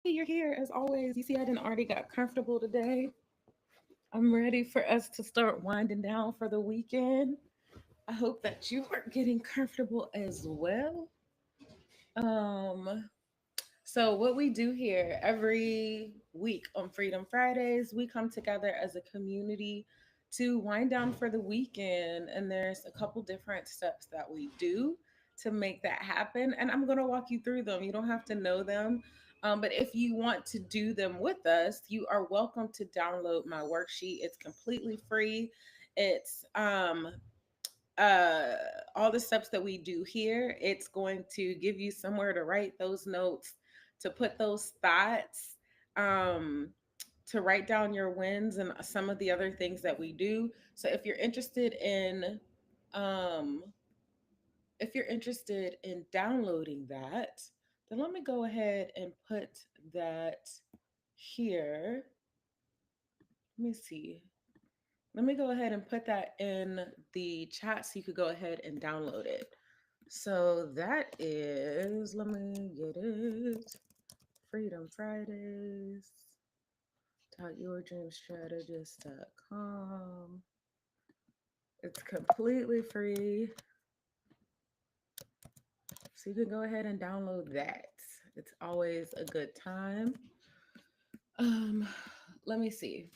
you're here as always. You see, I didn't already got comfortable today. I'm ready for us to start winding down for the weekend. I hope that you are getting comfortable as well. Um, so what we do here every week on Freedom Fridays, we come together as a community to wind down for the weekend, and there's a couple different steps that we do to make that happen. And I'm going to walk you through them. You don't have to know them. But if you want to do them with us, you are welcome to download my worksheet. It's completely free. It's uh all the steps that we do here. It's going to give you somewhere to write those notes, to put those thoughts, um to write down your wins and some of the other things that we do. So um if you're interested in downloading that, then let me go ahead and put that here. Let me see. Let me go ahead and put that in the chat so you could go ahead and download it. So that is, let me get it. Freedom Fridays. .yourdreamstrategist.com. It's completely free. So you can go ahead and download that. It's always a good time. Um, Let me see.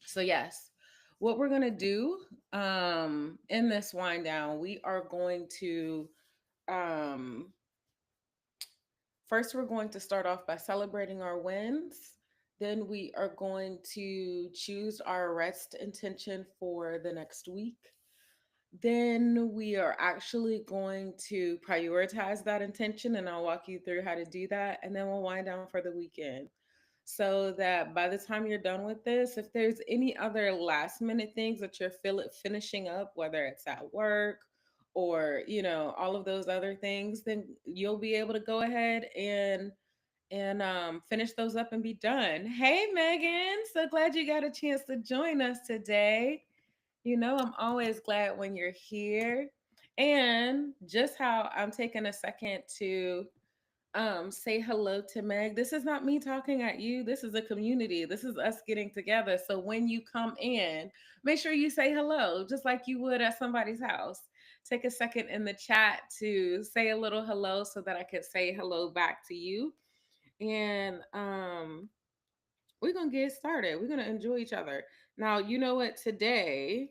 So yes, what we're gonna do in this wind down, we are going to um first we're going to start off by celebrating our wins. Then we are going to choose our rest intention for the next week. Then we are actually going to prioritize that intention, and I'll walk you through how to do that. And then we'll wind down for the weekend. So that by the time you're done with this, if there's any other last minute things that you're finishing up, whether it's at work or all of those other things, then you'll be able to go ahead and finish those up and be done. Hey Megan, so glad you got a chance to join us today. I'm always glad when you're here. And just how I'm taking a second to say hello to Meg. This is not me talking at you. This is a community. This is us getting together. So when you come in, make sure you say hello, just like you would at somebody's house. Take a second in the chat to say a little hello so that I could say hello back to you. And we're gonna get started. We're gonna enjoy each other. Now, you know what? Today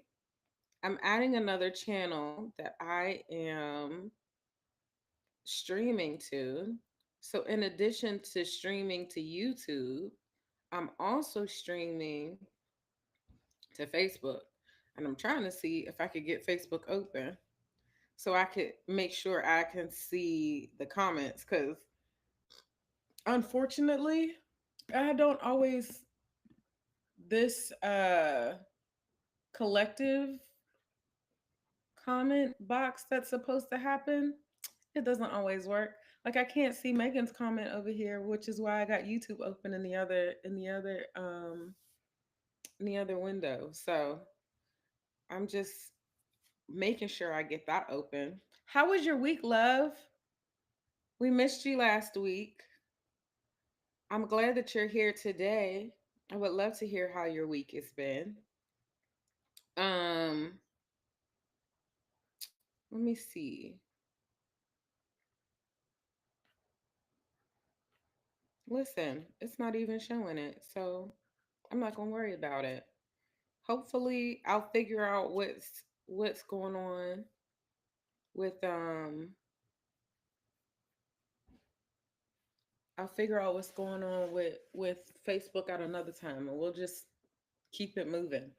I'm adding another channel that I am streaming to. So, in addition to streaming to YouTube, I'm also streaming to Facebook. And I'm trying to see if I could get Facebook open so I could make sure I can see the comments. Because unfortunately, I don't always, this collective comment box that's supposed to happen, it doesn't always work. Like I can't see Megan's comment over here, which is why I got YouTube open in the other window. So I'm just making sure I get that open. How was your week, love? We missed you last week. I'm glad that you're here today. I would love to hear how your week has been. Um, Let me see. Listen, it's not even showing it, so I'm not gonna worry about it. Hopefully, I'll figure out what's going on with I'll figure out what's going on with Facebook at another time, and we'll just keep it moving.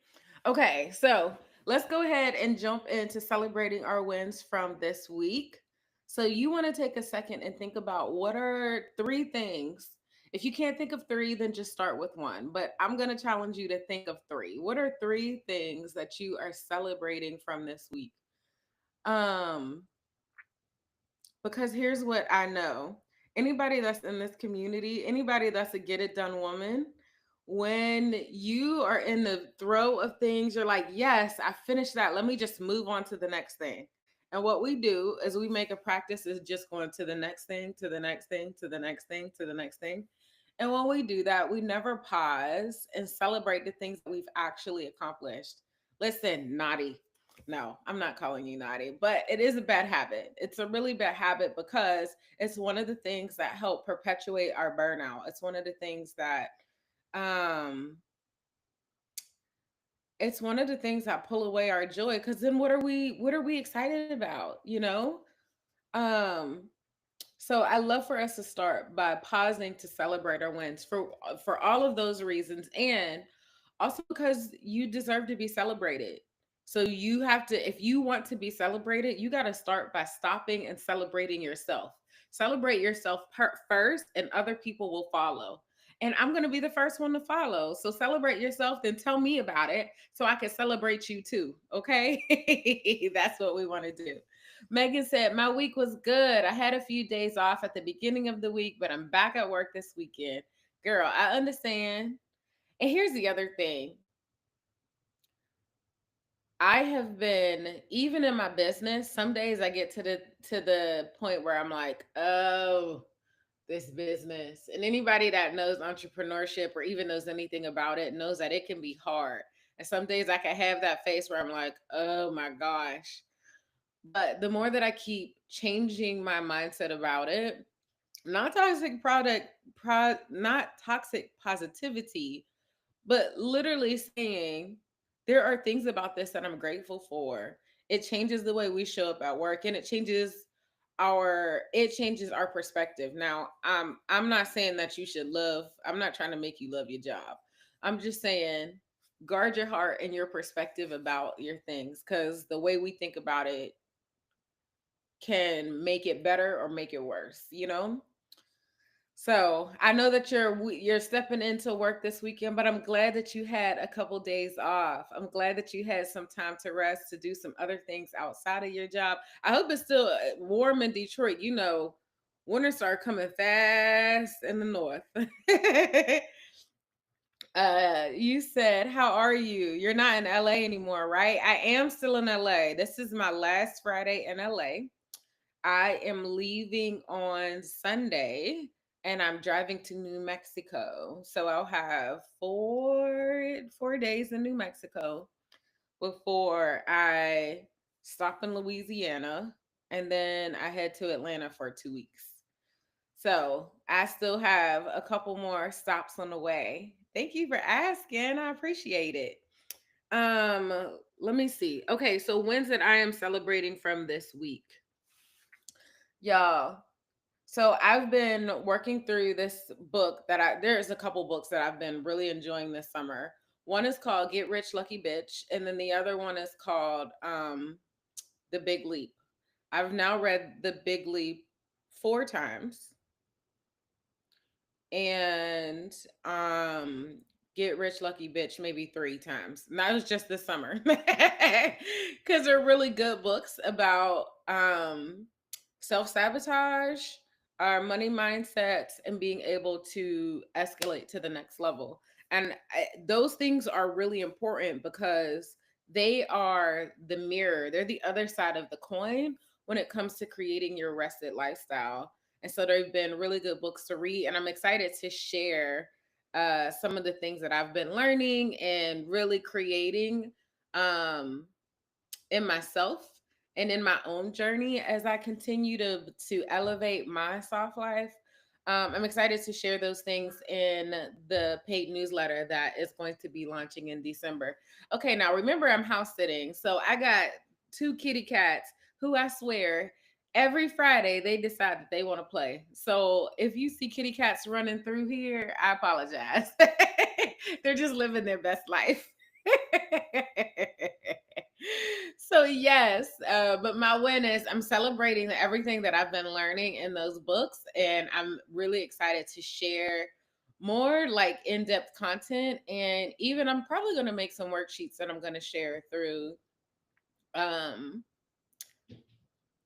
Okay, so let's go ahead and jump into celebrating our wins from this week. So you want to take a second and think about what are three things. If you can't think of three, then just start with one. But I'm going to challenge you to think of three. What are three things that you are celebrating from this week? Um, because here's what I know. Anybody that's in this community, anybody that's a get it done woman, when you are in the throw of things, you're like, yes, I finished that. Let me just move on to the next thing. And what we do is we make a practice is just going to the next thing, to the next thing, to the next thing, to the next thing. And when we do that, we never pause and celebrate the things that we've actually accomplished. Listen, naughty. No, I'm not calling you naughty, but it is a bad habit. It's a really bad habit because it's one of the things that help perpetuate our burnout. It's one of the things that um it's one of the things that pull away our joy, cuz then what are we excited about, you know? Um so I love for us to start by pausing to celebrate our wins for all of those reasons, and also because you deserve to be celebrated. So you have to, if you want to be celebrated, you got to start by stopping and celebrating yourself. Celebrate yourself first, and other people will follow. And I'm going to be the first one to follow. So celebrate yourself, then tell me about it so I can celebrate you too. Okay. That's what we want to do. Megan said, my week was good. I had a few days off at the beginning of the week, but I'm back at work this weekend. Girl, I understand. And here's the other thing. I have been, even in my business, some days I get to the point where I'm like, oh, this business. And anybody that knows entrepreneurship or even knows anything about it knows that it can be hard. And some days I can have that face where I'm like, oh my gosh. But the more that I keep changing my mindset about it, not toxic not toxic positivity, but literally saying there are things about this that I'm grateful for. It changes the way we show up at work, and it changes our perspective. Now, I'm not saying that you should love, I'm not trying to make you love your job. I'm just saying guard your heart and your perspective about your things, cuz the way we think about it can make it better or make it worse, you know? So I know that you're stepping into work this weekend, but I'm glad that you had a couple days off. I'm glad that you had some time to rest, to do some other things outside of your job. I hope it's still warm in Detroit. You know, winter start coming fast in the north. You said, "How are you? You're not in LA anymore, right?" I am still in LA. This is my last Friday in LA. I am leaving on Sunday and I'm driving to New Mexico. So I'll have four days in New Mexico before I stop in Louisiana, and then I head to Atlanta for 2 weeks. So I still have a couple more stops on the way. Thank you for asking. I appreciate it. Let me see. Okay, so wins that I am celebrating from this week. Y'all, so I've been working through this book there's a couple books that I've been really enjoying this summer. One is called Get Rich Lucky Bitch, and then the other one is called The Big Leap. I've now read The Big Leap 4 times, and Get Rich Lucky Bitch maybe 3 times. And that was just this summer. Cuz they're really good books about self-sabotage, our money mindsets, and being able to escalate to the next level. And those things are really important because they are the mirror. They're the other side of the coin when it comes to creating your rested lifestyle. And so they've been really good books to read. And I'm excited to share some of the things that I've been learning and really creating um, in myself and in my own journey as I continue to elevate my soft life. I'm excited to share those things in the paid newsletter that is going to be launching in December. Okay, now remember I'm house sitting, so I got 2 kitty cats who I swear every Friday they decide that they want to play. So if you see kitty cats running through here, I apologize. They're just living their best life. So yes, but my win is I'm celebrating everything that I've been learning in those books, and I'm really excited to share more like in-depth content. And even I'm probably going to make some worksheets that I'm going to share um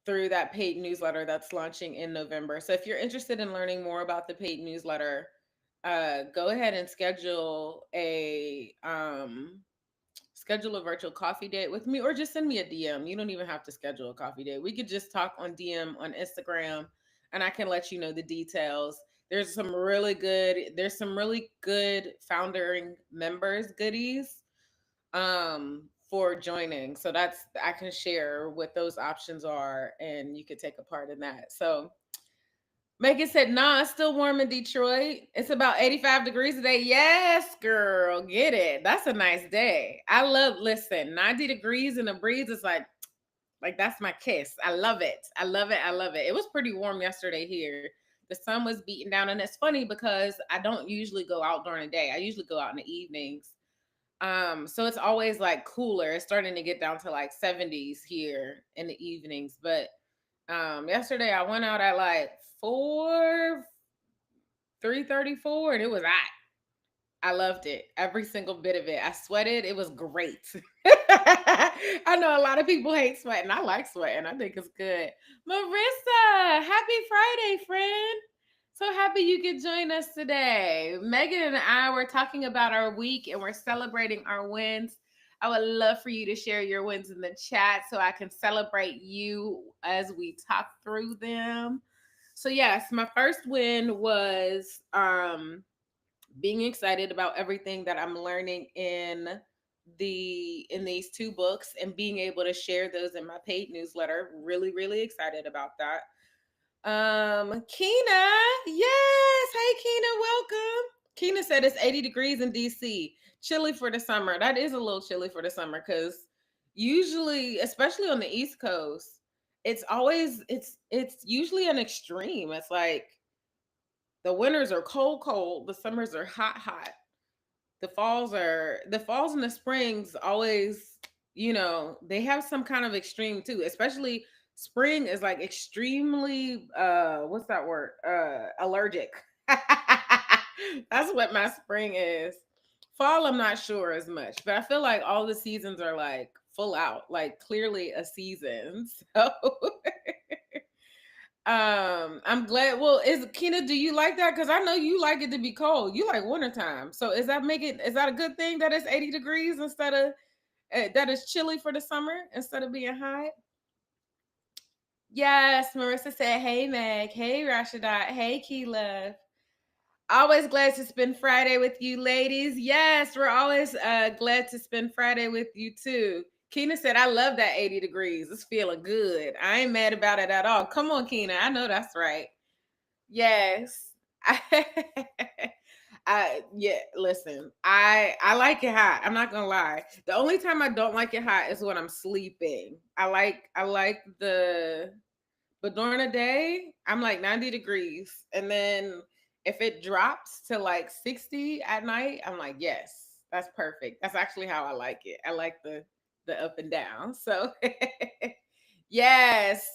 through that paid newsletter that's launching in November. So if you're interested in learning more about the paid newsletter, go ahead and schedule a virtual coffee date with me, or just send me a DM. You don't even have to schedule a coffee date. We could just talk on DM on Instagram, and I can let you know the details. There's some really good foundering members goodies for joining. So that's I can share what those options are and you could take a part in that. So Megan said, nah, it's still warm in Detroit. It's about 85 degrees today. Yes, girl, get it. That's a nice day. Listen, 90 degrees in the breeze is like that's my kiss. I love it. I love it. I love it. It was pretty warm yesterday here. The sun was beating down, and it's funny because I don't usually go out during the day. I usually go out in the evenings. So it's always like cooler. It's starting to get down to like 70s here in the evenings. But yesterday I went out at like 3:34 and it was hot. I loved it. Every single bit of it. I sweated. It was great. I know a lot of people hate sweating. I like sweating. I think it's good. Marissa, happy Friday, friend. So happy you could join us today. Megan and I were talking about our week and we're celebrating our wins. I would love for you to share your wins in the chat so I can celebrate you as we talk through them. So yes, my first win was being excited about everything that I'm learning in these two books and being able to share those in my paid newsletter. Really, really excited about that. Keena, yes. Hey, Keena, welcome. Keena said it's 80 degrees in DC. Chilly for the summer. That is a little chilly for the summer because usually, especially on the East Coast, it's usually an extreme. It's like the winters are cold, cold. The summers are hot, hot. The falls and the springs always, they have some kind of extreme too. Especially spring is like extremely what's that word? Allergic. That's what my spring is. Fall, I'm not sure as much, but I feel like all the seasons are like full out, like clearly a season. So I'm glad. Well, is Keena, do you like that? Because I know you like it to be cold. You like wintertime. So is that a good thing that it's 80 degrees instead of that it's chilly for the summer instead of being hot? Yes, Marissa said, hey Meg, hey Rashadat, hey Keela. Always glad to spend Friday with you ladies. Yes, we're always glad to spend Friday with you too. Keena said, I love that 80 degrees. It's feeling good. I ain't mad about it at all. Come on, Keena. I know that's right. Yes. Yeah, listen. I like it hot. I'm not gonna lie. The only time I don't like it hot is when I'm sleeping. I like the but during the day, I'm like 90 degrees. And then if it drops to like 60 at night, I'm like, yes, that's perfect. That's actually how I like it. I like the up and down. So yes.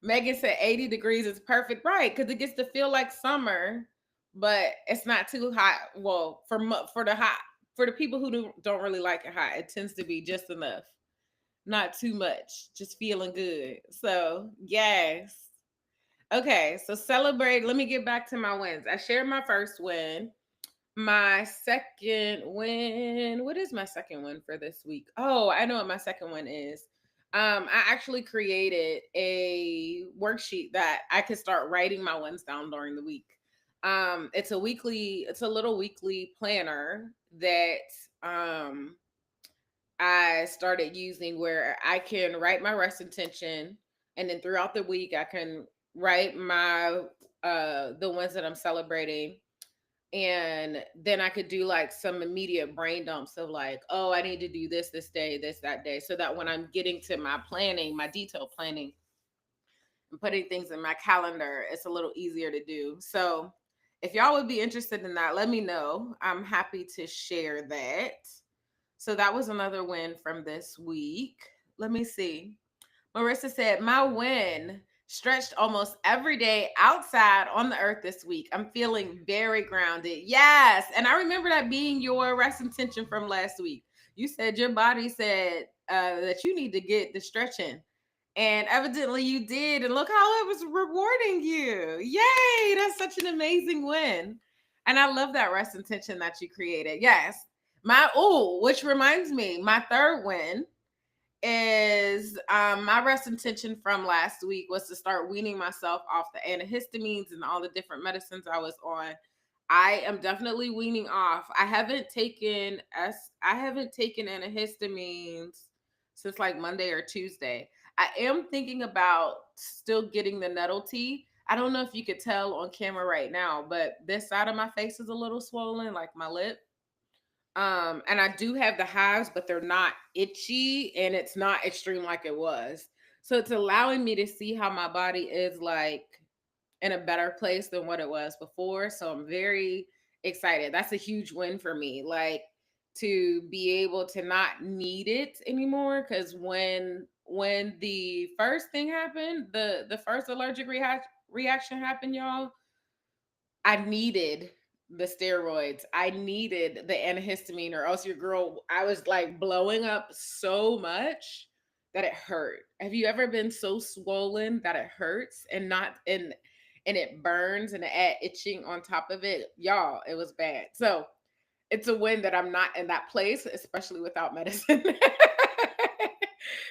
Megan said 80 degrees is perfect, right? Because it gets to feel like summer, but it's not too hot. Well, for the people who don't really like it hot, it tends to be just enough, not too much, just feeling good. So yes. Okay, so celebrate. Let me get back to my wins. I shared my first win. My second win. What is my second win for this week? Oh, I know what my second one is. I actually created a worksheet that I could start writing my wins down during the week. It's a little weekly planner that I started using where I can write my rest intention and then throughout the week I can write my the ones that I'm celebrating, and then I could do like some immediate brain dumps of like, oh, I need to do this day, this that day, so that when I'm getting to my planning, my detailed planning and putting things in my calendar, it's a little easier to do. So if y'all would be interested in that, let me know. I'm happy to share that. So that was another win from this week. Let me see. Marissa said, my win stretched almost every day outside on the earth this week. I'm feeling very grounded. Yes. And I remember that being your rest intention from last week. You said your body said that you need to get the stretching. And evidently you did. And look how it was rewarding you. Yay. That's such an amazing win. And I love that rest intention that you created. Yes. Which reminds me, my third win is my rest intention from last week was to start weaning myself off the antihistamines and all the different medicines I was on. I am definitely weaning off. I haven't taken antihistamines since like Monday or Tuesday. I am thinking about still getting the nettle tea. I don't know if you could tell on camera right now, but this side of my face is a little swollen, like my lip. And I do have the hives, but they're not itchy and it's not extreme like it was. So it's allowing me to see how my body is like in a better place than what it was before. So I'm very excited. That's a huge win for me. Like to be able to not need it anymore. Cause when the first thing happened, the first allergic reaction happened, y'all, I needed the steroids. I needed the antihistamine, or else your girl, I was like blowing up so much that it hurt. Have you ever been so swollen that it hurts and not and it burns and it add itching on top of it? Y'all, it was bad. So it's a win that I'm not in that place, especially without medicine.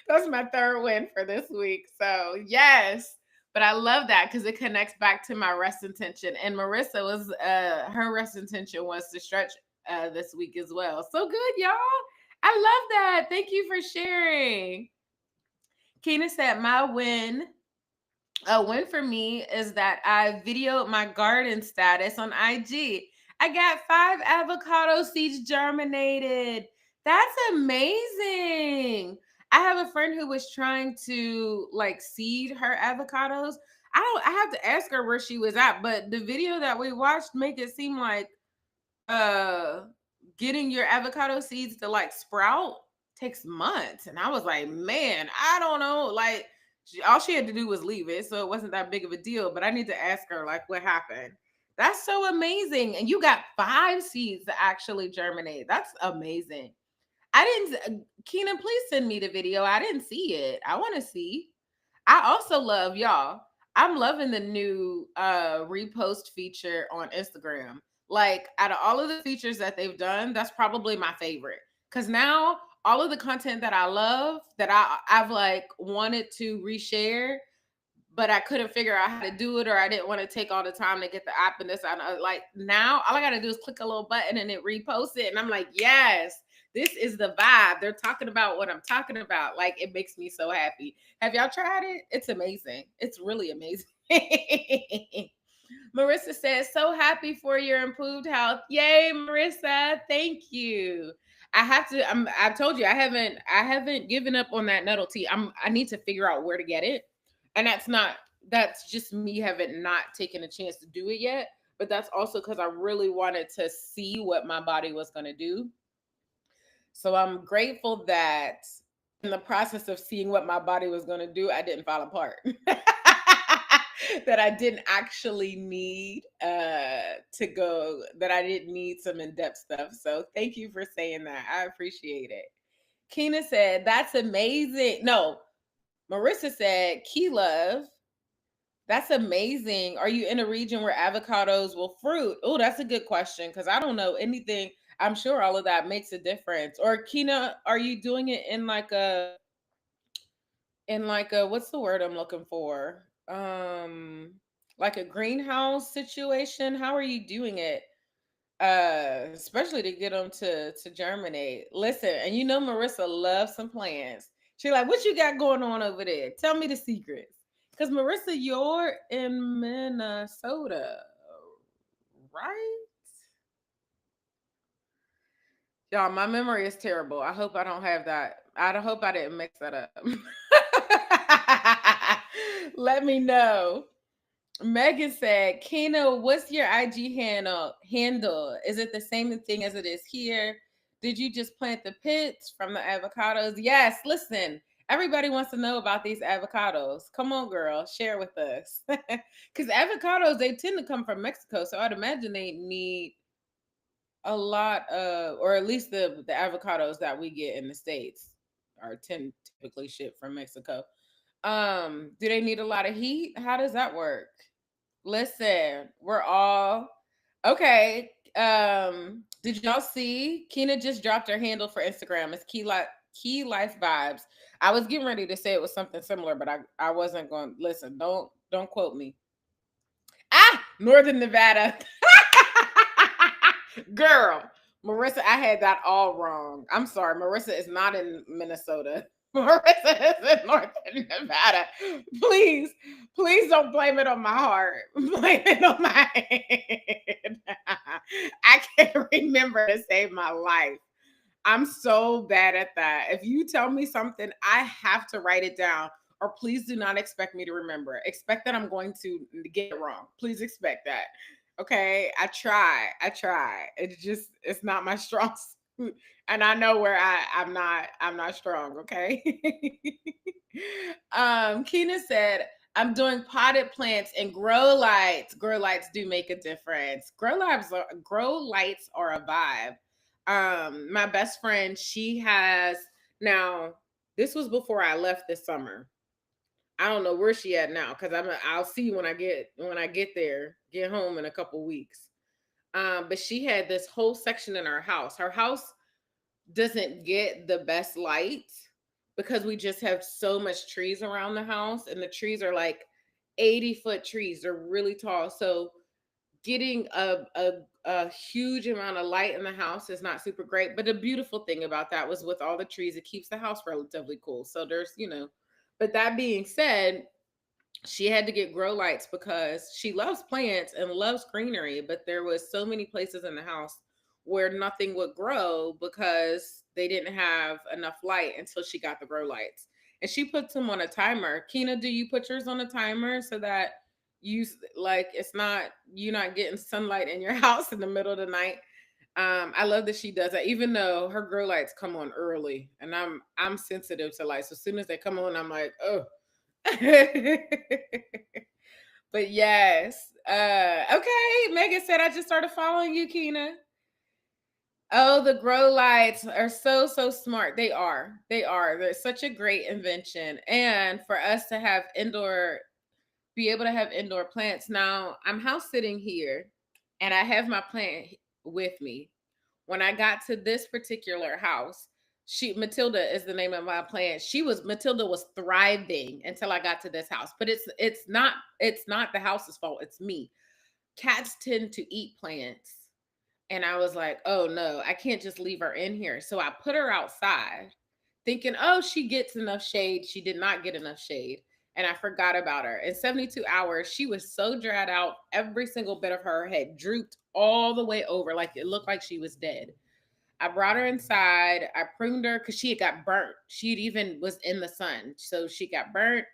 That's my third win for this week. So yes, but I love that because it connects back to my rest intention. And Marissa was her rest intention was to stretch this week as well. So good, y'all. I love that. Thank you for sharing. Keena said my win. A win for me is that I videoed my garden status on IG. I got 5 avocado seeds germinated. That's amazing. I have a friend who was trying to like seed her avocados. I have to ask her where she was at, but the video that we watched make it seem like uh getting your avocado seeds to like sprout takes months. And I was like, man, I don't know. Like all she had to do was leave it. So it wasn't that big of a deal. But I need to ask her like what happened. That's so amazing. And you got 5 seeds to actually germinate. That's amazing. I didn't Keenan, please send me the video. I didn't see it. I want to see. I also love y'all. I'm loving the new repost feature on Instagram. Like out of all of the features that they've done, that's probably my favorite. Cause now all of the content that I love that I've like wanted to reshare, but I couldn't figure out how to do it, or I didn't want to take all the time to get the app and this. Like now, all I gotta do is click a little button and it reposts it, and I'm like, yes, this is the vibe. They're talking about what I'm talking about. Like it makes me so happy. Have y'all tried it? It's amazing. It's really amazing. Marissa says, so happy for your improved health. Yay, Marissa. Thank you. I told you I haven't given up on that nettle tea. I need to figure out where to get it. And that's just me having not taken a chance to do it yet. But that's also because I really wanted to see what my body was gonna do. So I'm grateful that in the process of seeing what my body was going to do, I didn't fall apart. That I didn't actually need that I didn't need some in-depth stuff. So thank you for saying that. I appreciate it. Keena said, that's amazing. No, Marissa said, Key Love, that's amazing. Are you in a region where avocados will fruit? Oh, that's a good question because I don't know anything. I'm sure all of that makes a difference. Or Kina, are you doing it in like a what's the word I'm looking for? Like a greenhouse situation? How are you doing it? Especially to get them to germinate. Listen, and you know Marissa loves some plants. She like, what you got going on over there? Tell me the secrets. Because Marissa, you're in Minnesota, right? Y'all, my memory is terrible. I hope I don't have that. I hope I didn't mix that up. Let me know. Megan said, Keno, what's your IG handle? Is it the same thing as it is here? Did you just plant the pits from the avocados? Yes, listen. Everybody wants to know about these avocados. Come on, girl, share with us. Because avocados, they tend to come from Mexico. So I'd imagine they need a lot of, or at least the avocados that we get in the States are typically shipped from Mexico. Do they need a lot of heat? How does that work? Listen, we're all okay. Did y'all see Keena just dropped her handle for Instagram? It's Key life vibes. I was getting ready to say it was something similar, but I wasn't going to listen. Don't quote me. Northern Nevada. Girl, Marissa, I had that all wrong. I'm sorry. Marissa is not in Minnesota. Marissa is in Northern Nevada. Please, please don't blame it on my heart. Blame it on my head. I can't remember to save my life. I'm so bad at that. If you tell me something, I have to write it down, or please do not expect me to remember. Expect that I'm going to get it wrong. Please expect that. Okay. I try. I try. It's not my strong suit. And I know where I'm not strong. Okay. Keena said, I'm doing potted plants and grow lights. Grow lights do make a difference. Grow lights are a vibe. My best friend, she has now, this was before I left this summer. I don't know where she at now because I'll see when I get there, get home in a couple weeks. But she had this whole section in her house. Her house doesn't get the best light because we just have so much trees around the house, and the trees are like 80-foot trees. They're really tall. So getting a huge amount of light in the house is not super great. But the beautiful thing about that was with all the trees, it keeps the house relatively cool. So but that being said, she had to get grow lights because she loves plants and loves greenery, but there was so many places in the house where nothing would grow because they didn't have enough light until she got the grow lights. And she puts them on a timer. Keena, do you put yours on a timer so that it's not you not getting sunlight in your house in the middle of the night? I love that she does that, even though her grow lights come on early, and I'm sensitive to light. So as soon as they come on, I'm like, oh. But yes. Okay. Megan said I just started following you, Keena. Oh, the grow lights are so, so smart. They are. They are. They're such a great invention. And for us to have be able to have indoor plants. Now, I'm house sitting here and I have my plant with me. When I got to this particular house, Matilda is the name of my plant. Matilda was thriving until I got to this house. But it's not the house's fault. It's me. Cats tend to eat plants. And I was like, oh no, I can't just leave her in here. So I put her outside thinking, oh, she gets enough shade. She did not get enough shade. And I forgot about her. In 72 hours, she was so dried out. Every single bit of her had drooped all the way over. Like it looked like she was dead. I brought her inside. I pruned her because she had got burnt. She had even was in the sun. So she got burnt.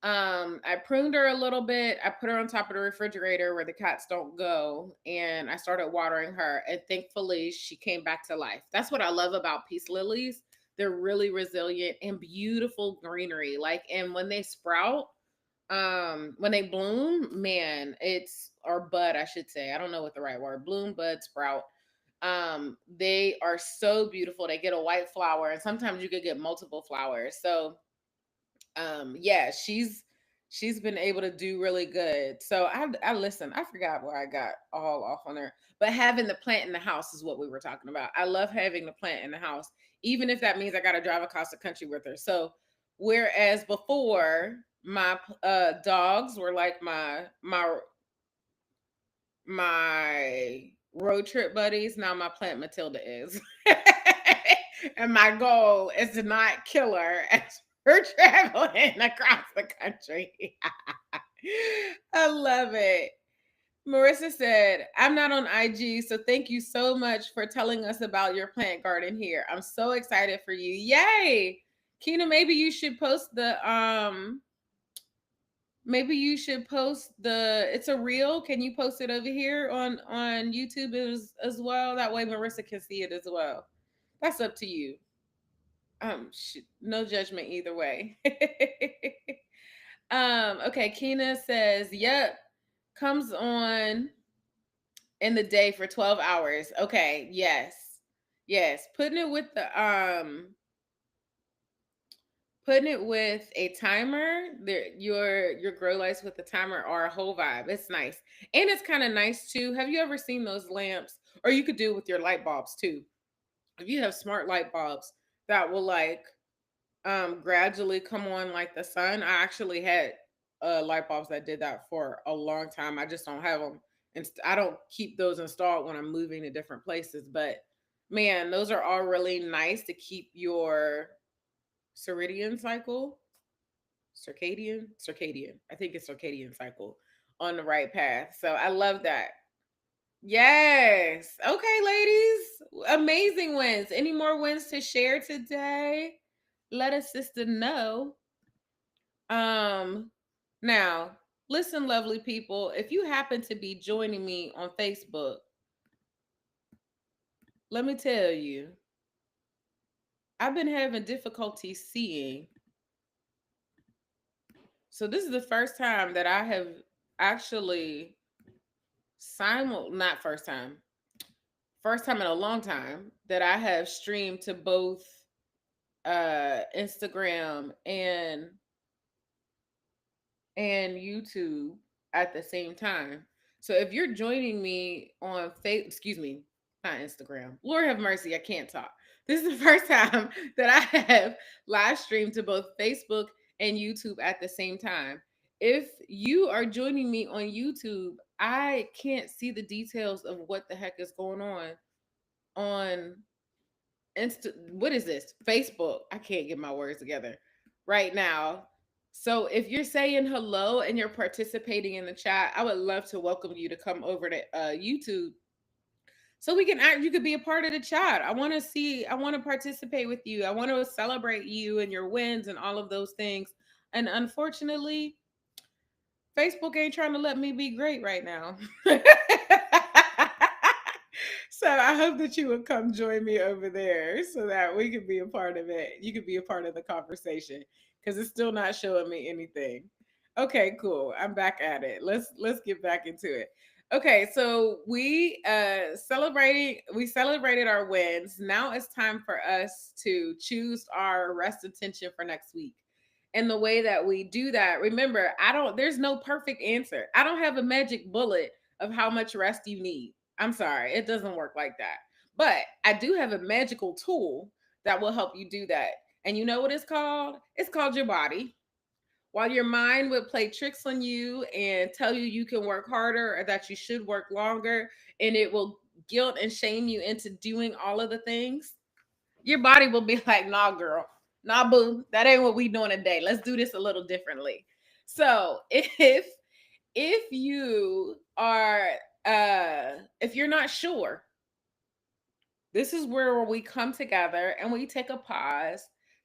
I pruned her a little bit. I put her on top of the refrigerator where the cats don't go, and I started watering her. And thankfully, she came back to life. That's what I love about peace lilies. They're really resilient and beautiful greenery. Like, and when they sprout, when they bloom, man, or bud, I should say. I don't know what the right word. Bloom, bud, sprout. They are so beautiful. They get a white flower, and sometimes you could get multiple flowers. So yeah, she's been able to do really good. So I listen, I forgot where I got all off on her, but having the plant in the house is what we were talking about. I love having the plant in the house, even if that means I got to drive across the country with her. So whereas before my dogs were like my road trip buddies, now my plant Matilda is. And my goal is to not kill her as we're traveling across the country. I love it. Marissa said, I'm not on IG, so thank you so much for telling us about your plant garden here. I'm so excited for you. Yay! Keena, maybe you should post it's a reel. Can you post it over here on YouTube as well? That way Marissa can see it as well. That's up to you. No judgment either way. Okay, Keena says, yep, comes on in the day for 12 hours. Okay, yes. Yes, putting it with a timer, your grow lights with the timer are a whole vibe. It's nice. And it's kind of nice too. Have you ever seen those lamps? Or you could do it with your light bulbs too. If you have smart light bulbs, that will like gradually come on like the sun. I actually had light bulbs that did that for a long time. I just don't have them, and I don't keep those installed when I'm moving to different places. But man, those are all really nice to keep your circadian cycle, circadian. I think it's circadian cycle on the right path. So I love that. Yes. Okay, ladies. Amazing wins. Any more wins to share today? Let us sister know. Um, Now, listen, lovely people, if you happen to be joining me on Facebook, let me tell you, I've been having difficulty seeing. So this is the first time that I have actually not first time in a long time that I have streamed to both Instagram and YouTube at the same time. So if you're joining me on excuse me, not Instagram. Lord have mercy, I can't talk. This is the first time that I have live streamed to both Facebook and YouTube at the same time. If you are joining me on YouTube, I can't see the details of what the heck is going on what is this? Facebook. I can't get my words together right now. So if you're saying hello and you're participating in the chat, I would love to welcome you to come over to YouTube so we can act. You could be a part of the chat. I want to participate with you. I want to celebrate you and your wins and all of those things. And unfortunately, Facebook ain't trying to let me be great right now. So I hope that you would come join me over there so that we could be a part of it. You could be a part of the conversation because it's still not showing me anything. Okay, cool. I'm back at it. Let's get back into it. Okay, so we celebrated our wins. Now it's time for us to choose our rest intention for next week. And the way that we do that, remember, there's no perfect answer. I don't have a magic bullet of how much rest you need. I'm sorry, it doesn't work like that. But I do have a magical tool that will help you do that. And you know what it's called? It's called your body. While your mind would play tricks on you and tell you you can work harder or that you should work longer, and it will guilt and shame you into doing all of the things, your body will be like, nah, girl, nah, boo, that ain't what we doing today. Let's do this a little differently. So if you are if you're not sure, this is where we come together and we take a pause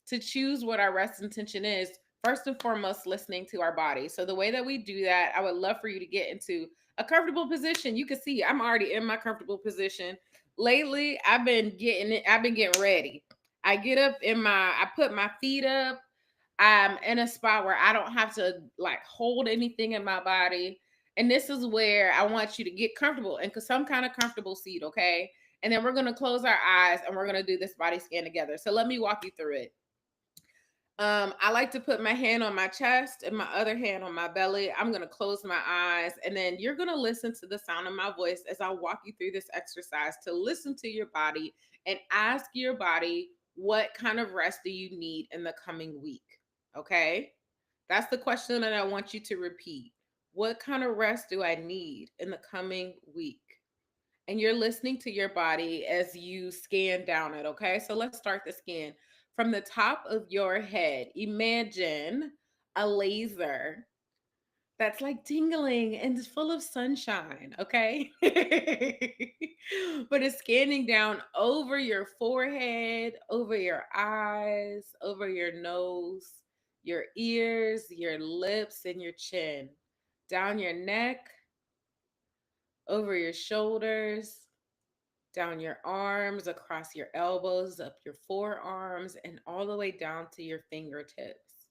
to choose what our rest intention is. First and foremost, listening to our body. So the way that we do that, I would love for you to get into a comfortable position. You can see I'm already in my comfortable position. Lately, I've been getting ready. I put my feet up. I'm in a spot where I don't have to like hold anything in my body. And this is where I want you to get comfortable and some kind of comfortable seat, okay? And then we're going to close our eyes and we're going to do this body scan together. So let me walk you through it. I like to put my hand on my chest and my other hand on my belly. I'm going to close my eyes and then you're going to listen to the sound of my voice as I walk you through this exercise to listen to your body and ask your body what kind of rest do you need in the coming week. Okay? That's the question that I want you to repeat. What kind of rest do I need in the coming week? And you're listening to your body as you scan down it. Okay. So let's start the scan from the top of your head. Imagine a laser that's like tingling and is full of sunshine. Okay. But it's scanning down over your forehead, over your eyes, over your nose, your ears, your lips, and your chin, down your neck, over your shoulders, down your arms, across your elbows, up your forearms, and all the way down to your fingertips.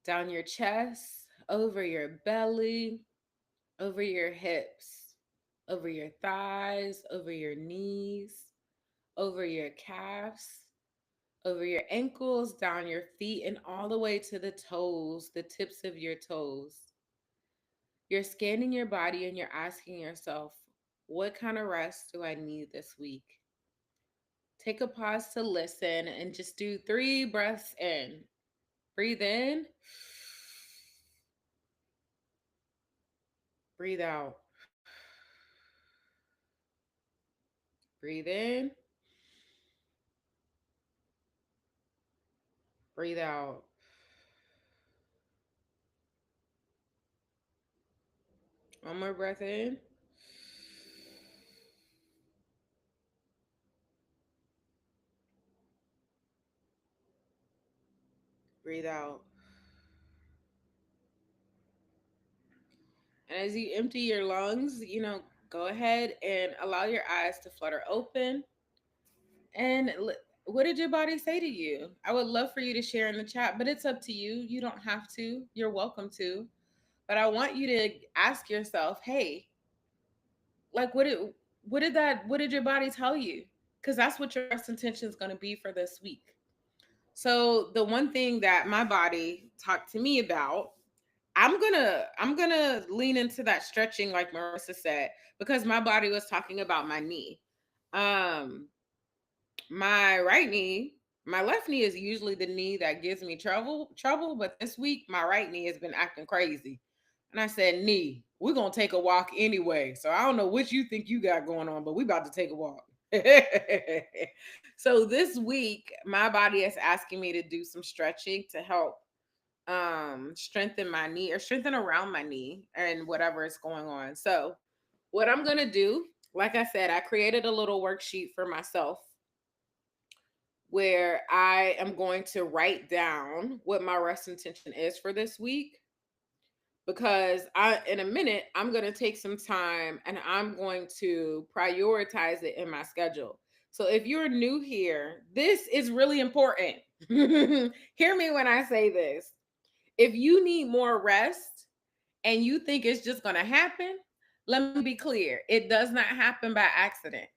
Down your chest, over your belly, over your hips, over your thighs, over your knees, over your calves, over your ankles, down your feet, and all the way to the toes, the tips of your toes. You're scanning your body and you're asking yourself, what kind of rest do I need this week? Take a pause to listen and just do 3 breaths in. Breathe in, breathe out. Breathe in, breathe out. One more breath in, breathe out. And as you empty your lungs, go ahead and allow your eyes to flutter open. And what did your body say to you? I would love for you to share in the chat, but it's up to you. You don't have to. You're welcome to. But I want you to ask yourself, hey, like what did your body tell you? Because that's what your rest intention is going to be for this week. So the one thing that my body talked to me about, I'm gonna lean into that stretching like Marissa said, because my body was talking about my knee. Um my right knee, my left knee is usually the knee that gives me trouble, but this week my right knee has been acting crazy. And I said, knee, we're gonna take a walk anyway. So I don't know what you think you got going on, but we about to take a walk. So this week my body is asking me to do some stretching to help strengthen my knee or strengthen around my knee and whatever is going on. So what I'm gonna do, like I said, I created a little worksheet for myself where I am going to write down what my rest intention is for this week, because in a minute I'm going to take some time and I'm going to prioritize it in my schedule. So if you're new here, this is really important. Hear me when I say this. If you need more rest and you think it's just going to happen, let me be clear. It does not happen by accident.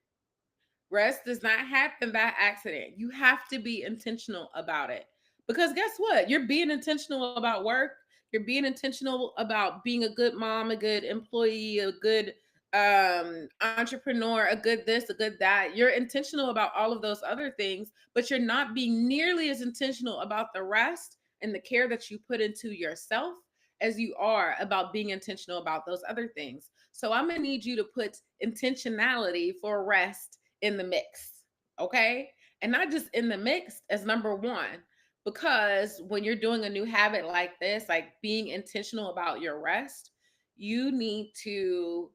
Rest does not happen by accident. You have to be intentional about it. Because guess what? You're being intentional about work. You're being intentional about being a good mom, a good employee, a good entrepreneur, a good this, a good that. You're intentional about all of those other things, but you're not being nearly as intentional about the rest and the care that you put into yourself as you are about being intentional about those other things. So I'm going to need you to put intentionality for rest in the mix. Okay. And not just in the mix as number one, because when you're doing a new habit like this, like being intentional about your rest, you need to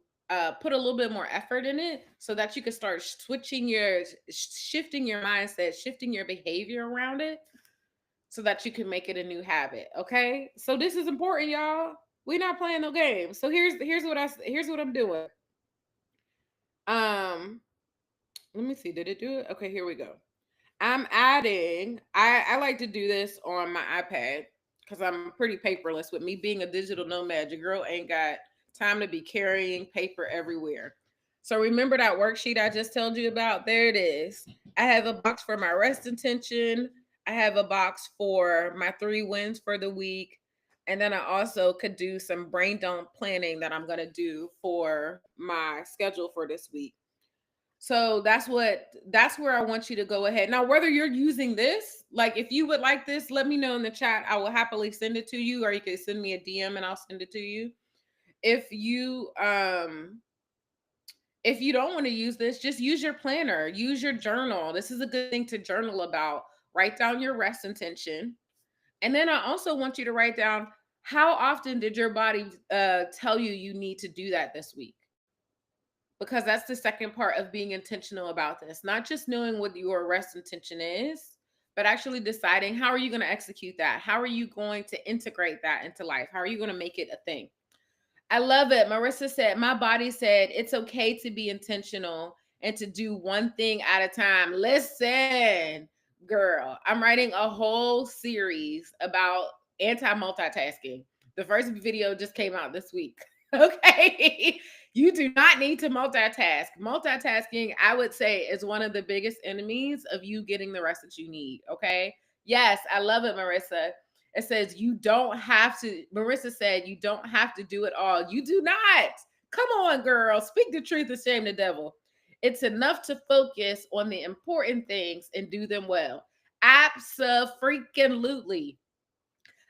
put a little bit more effort in it so that you can start shifting your mindset, shifting your behavior around it so that you can make it a new habit. Okay. So this is important, y'all. We're not playing no games. So here's what I'm doing. Um, Let me see. Did it do it? Okay, here we go. I'm adding, I like to do this on my iPad because I'm pretty paperless. With me being a digital nomad, your girl ain't got time to be carrying paper everywhere. So remember that worksheet I just told you about? There it is. I have a box for my rest intention. I have a box for my 3 wins for the week. And then I also could do some brain dump planning that I'm going to do for my schedule for this week. So that's where I want you to go ahead. Now, whether you're using this, like if you would like this, let me know in the chat. I will happily send it to you, or you can send me a DM and I'll send it to you. If you don't want to use this, just use your planner, use your journal. This is a good thing to journal about. Write down your rest intention. And then I also want you to write down, how often did your body tell you you need to do that this week? Because that's the second part of being intentional about this. Not just knowing what your rest intention is, but actually deciding, how are you going to execute that? How are you going to integrate that into life? How are you going to make it a thing? I love it. Marissa said, my body said it's okay to be intentional and to do one thing at a time. Listen, girl, I'm writing a whole series about anti-multitasking. The first video just came out this week. Okay. You do not need to multitask. Multitasking, I would say, is one of the biggest enemies of you getting the rest that you need. Okay. Yes, I love it, Marissa. It says you don't have to. Marissa said you don't have to do it all. You do not. Come on, girl. Speak the truth and shame the devil. It's enough to focus on the important things and do them well. Abso-freaking-lutely.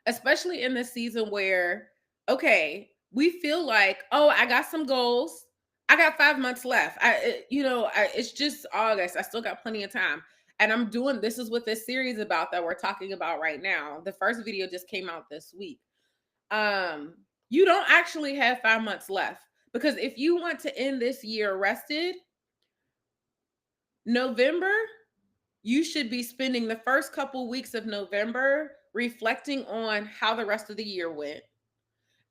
Especially in this season where, okay, we feel like, oh, I got some goals. I got 5 months left. It's just August. I still got plenty of time. And this is what this series about that we're talking about right now. The first video just came out this week. You don't actually have 5 months left, because if you want to end this year rested, November, you should be spending the first couple weeks of November reflecting on how the rest of the year went.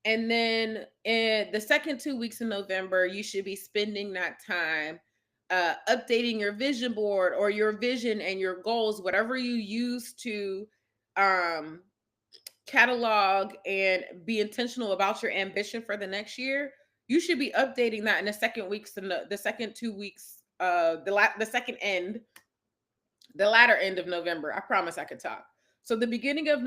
And then in the second 2 weeks in November, you should be spending that time updating your vision board or your vision and your goals, whatever you use to catalog and be intentional about your ambition for the next year. You should be updating that in the second weeks and the second 2 weeks, the second end, the latter end of November. I promise I could talk. So the beginning of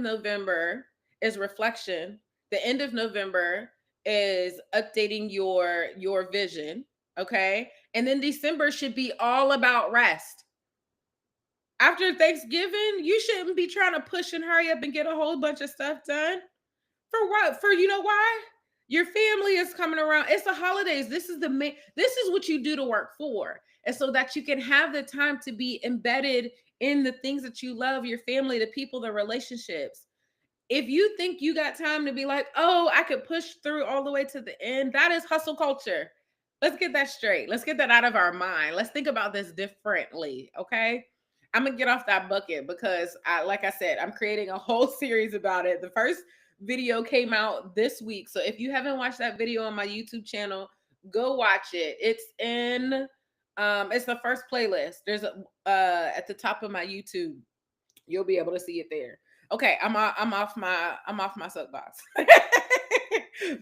November is reflection. The end of November is updating your vision, okay? And then December should be all about rest. After Thanksgiving, you shouldn't be trying to push and hurry up and get a whole bunch of stuff done. For what? For, you know why? Your family is coming around. It's the holidays. This is what you do to work for. And so that you can have the time to be embedded in the things that you love, your family, the people, the relationships. If you think you got time to be like, oh, I could push through all the way to the end, that is hustle culture. Let's get that straight. Let's get that out of our mind. Let's think about this differently, okay? I'm going to get off that bucket because, like I said, I'm creating a whole series about it. The first video came out this week. So if you haven't watched that video on my YouTube channel, go watch it. It's in it's the first playlist. There's at the top of my YouTube. You'll be able to see it there. Okay, I'm off my soapbox.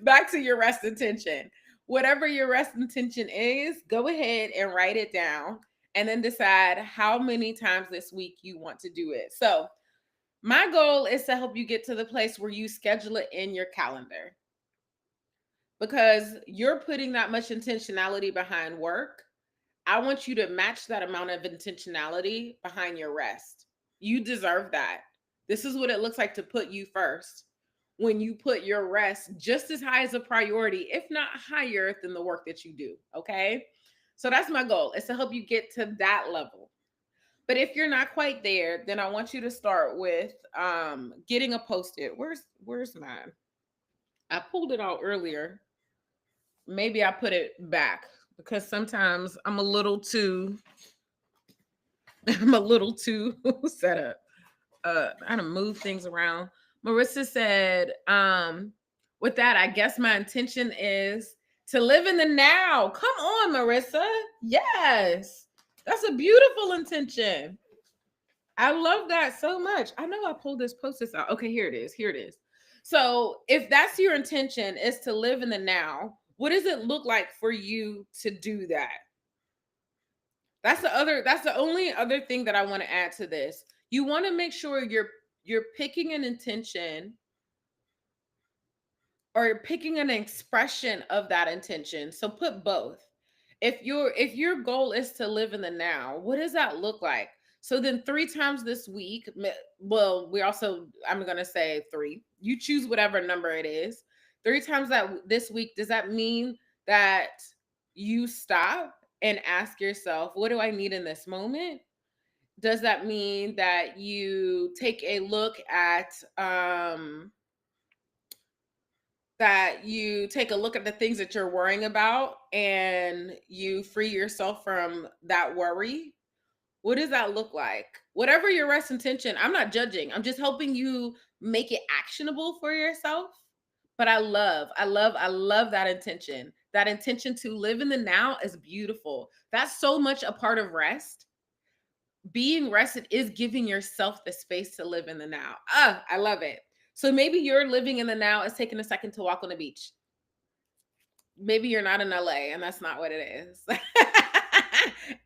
Back to your rest intention. Whatever your rest intention is, go ahead and write it down and then decide how many times this week you want to do it. So my goal is to help you get to the place where you schedule it in your calendar, because you're putting that much intentionality behind work. I want you to match that amount of intentionality behind your rest. You deserve that. This is what it looks like to put you first. When you put your rest just as high as a priority, if not higher than the work that you do. Okay. So that's my goal, is to help you get to that level. But if you're not quite there, then I want you to start with getting a Post-it. Where's mine? I pulled it out earlier. Maybe I put it back because sometimes I'm a little too set up. I had to move things around. Marissa said, with that, I guess my intention is to live in the now. Come on, Marissa. Yes. That's a beautiful intention. I love that so much. I know I pulled this Post-it out. Okay, here it is. So if that's your intention, is to live in the now, what does it look like for you to do that? That's the only other thing that I want to add to this. You want to make sure you're picking an intention or picking an expression of that intention. So put both. If your goal is to live in the now, what does that look like? So then 3 times this week, well, I'm going to say 3. You choose whatever number it is. 3 times that this week, does that mean that you stop and ask yourself, what do I need in this moment? Does that mean that you take a look at the things that you're worrying about and you free yourself from that worry? What does that look like? Whatever your rest intention, I'm not judging. I'm just helping you make it actionable for yourself. But I love that intention. That intention to live in the now is beautiful. That's so much a part of rest. Being rested is giving yourself the space to live in the now. I love it. So maybe you're living in the now is taking a second to walk on the beach. Maybe you're not in LA and that's not what it is.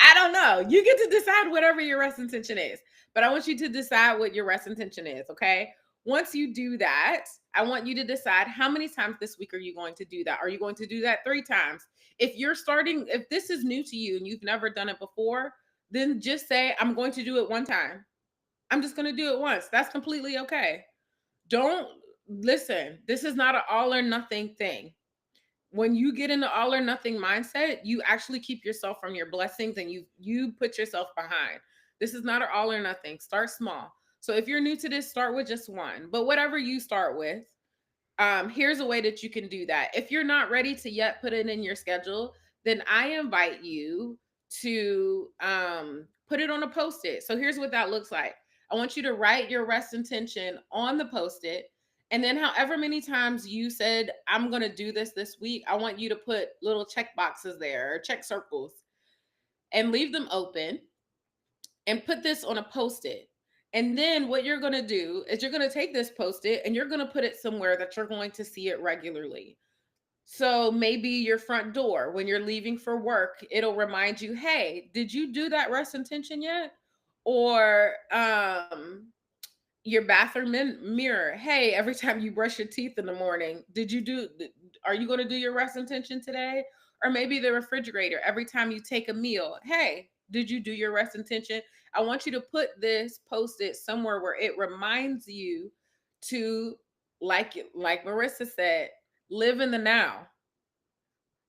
I don't know. You get to decide whatever your rest intention is. But I want you to decide what your rest intention is, okay? Once you do that, I want you to decide how many times this week are you going to do that? Are you going to do that 3 times? If this is new to you and you've never done it before, then just say, I'm going to do it 1 time. I'm just going to do it once. That's completely okay. Don't listen. This is not an all or nothing thing. When you get in the all or nothing mindset, you actually keep yourself from your blessings and you put yourself behind. This is not an all or nothing. Start small. So if you're new to this, start with just one. But whatever you start with, here's a way that you can do that. If you're not ready to yet put it in your schedule, then I invite you to put it on a post-it. So here's what that looks like. I want you to write your rest intention on the post-it. And then however many times you said, I'm going to do this week, I want you to put little check boxes there or check circles and leave them open and put this on a post-it. And then what you're going to do is you're going to take this post-it and you're going to put it somewhere that you're going to see it regularly. So maybe your front door when you're leaving for work, it'll remind you, hey, did you do that rest intention yet? Or your bathroom mirror, hey, every time you brush your teeth in the morning, are you going to do your rest intention today? Or maybe the refrigerator, every time you take a meal, hey, did you do your rest intention? I want you to put this post it somewhere where it reminds you to, like Marissa said, live in the now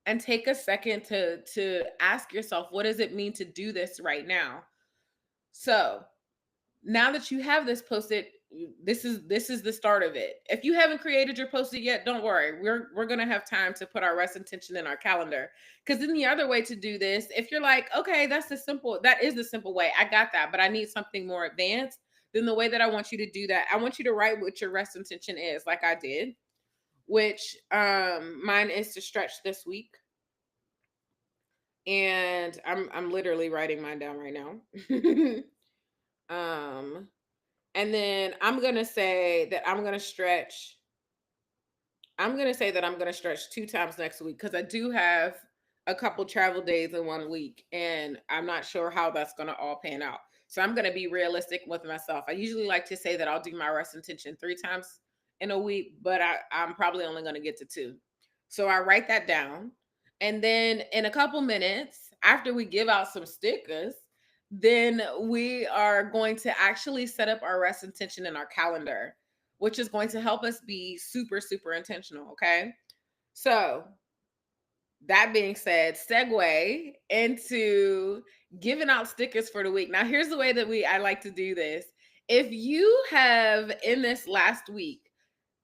and take a second to ask yourself, what does it mean to do this right now? So now that you have this post-it, this is the start of it. If you haven't created your post-it yet, don't worry. We're gonna have time to put our rest intention in our calendar. Because then the other way to do this, if you're like, okay, that is the simple way. I got that, but I need something more advanced. Then the way that I want you to do that, I want you to write what your rest intention is, like I did, which mine is to stretch this week. And I'm literally writing mine down right now. um And then I'm going to say that I'm going to stretch. I'm going to say that I'm going to stretch 2 times next week because I do have a couple travel days in 1 week and I'm not sure how that's going to all pan out. So I'm going to be realistic with myself. I usually like to say that I'll do my rest intention 3 times in a week, but I'm probably only going to get to 2. So I write that down. And then in a couple minutes, after we give out some stickers, then we are going to actually set up our rest intention in our calendar, which is going to help us be super, super intentional. Okay. So, that being said, segue into giving out stickers for the week. Now, here's the way that I like to do this. If you have in this last week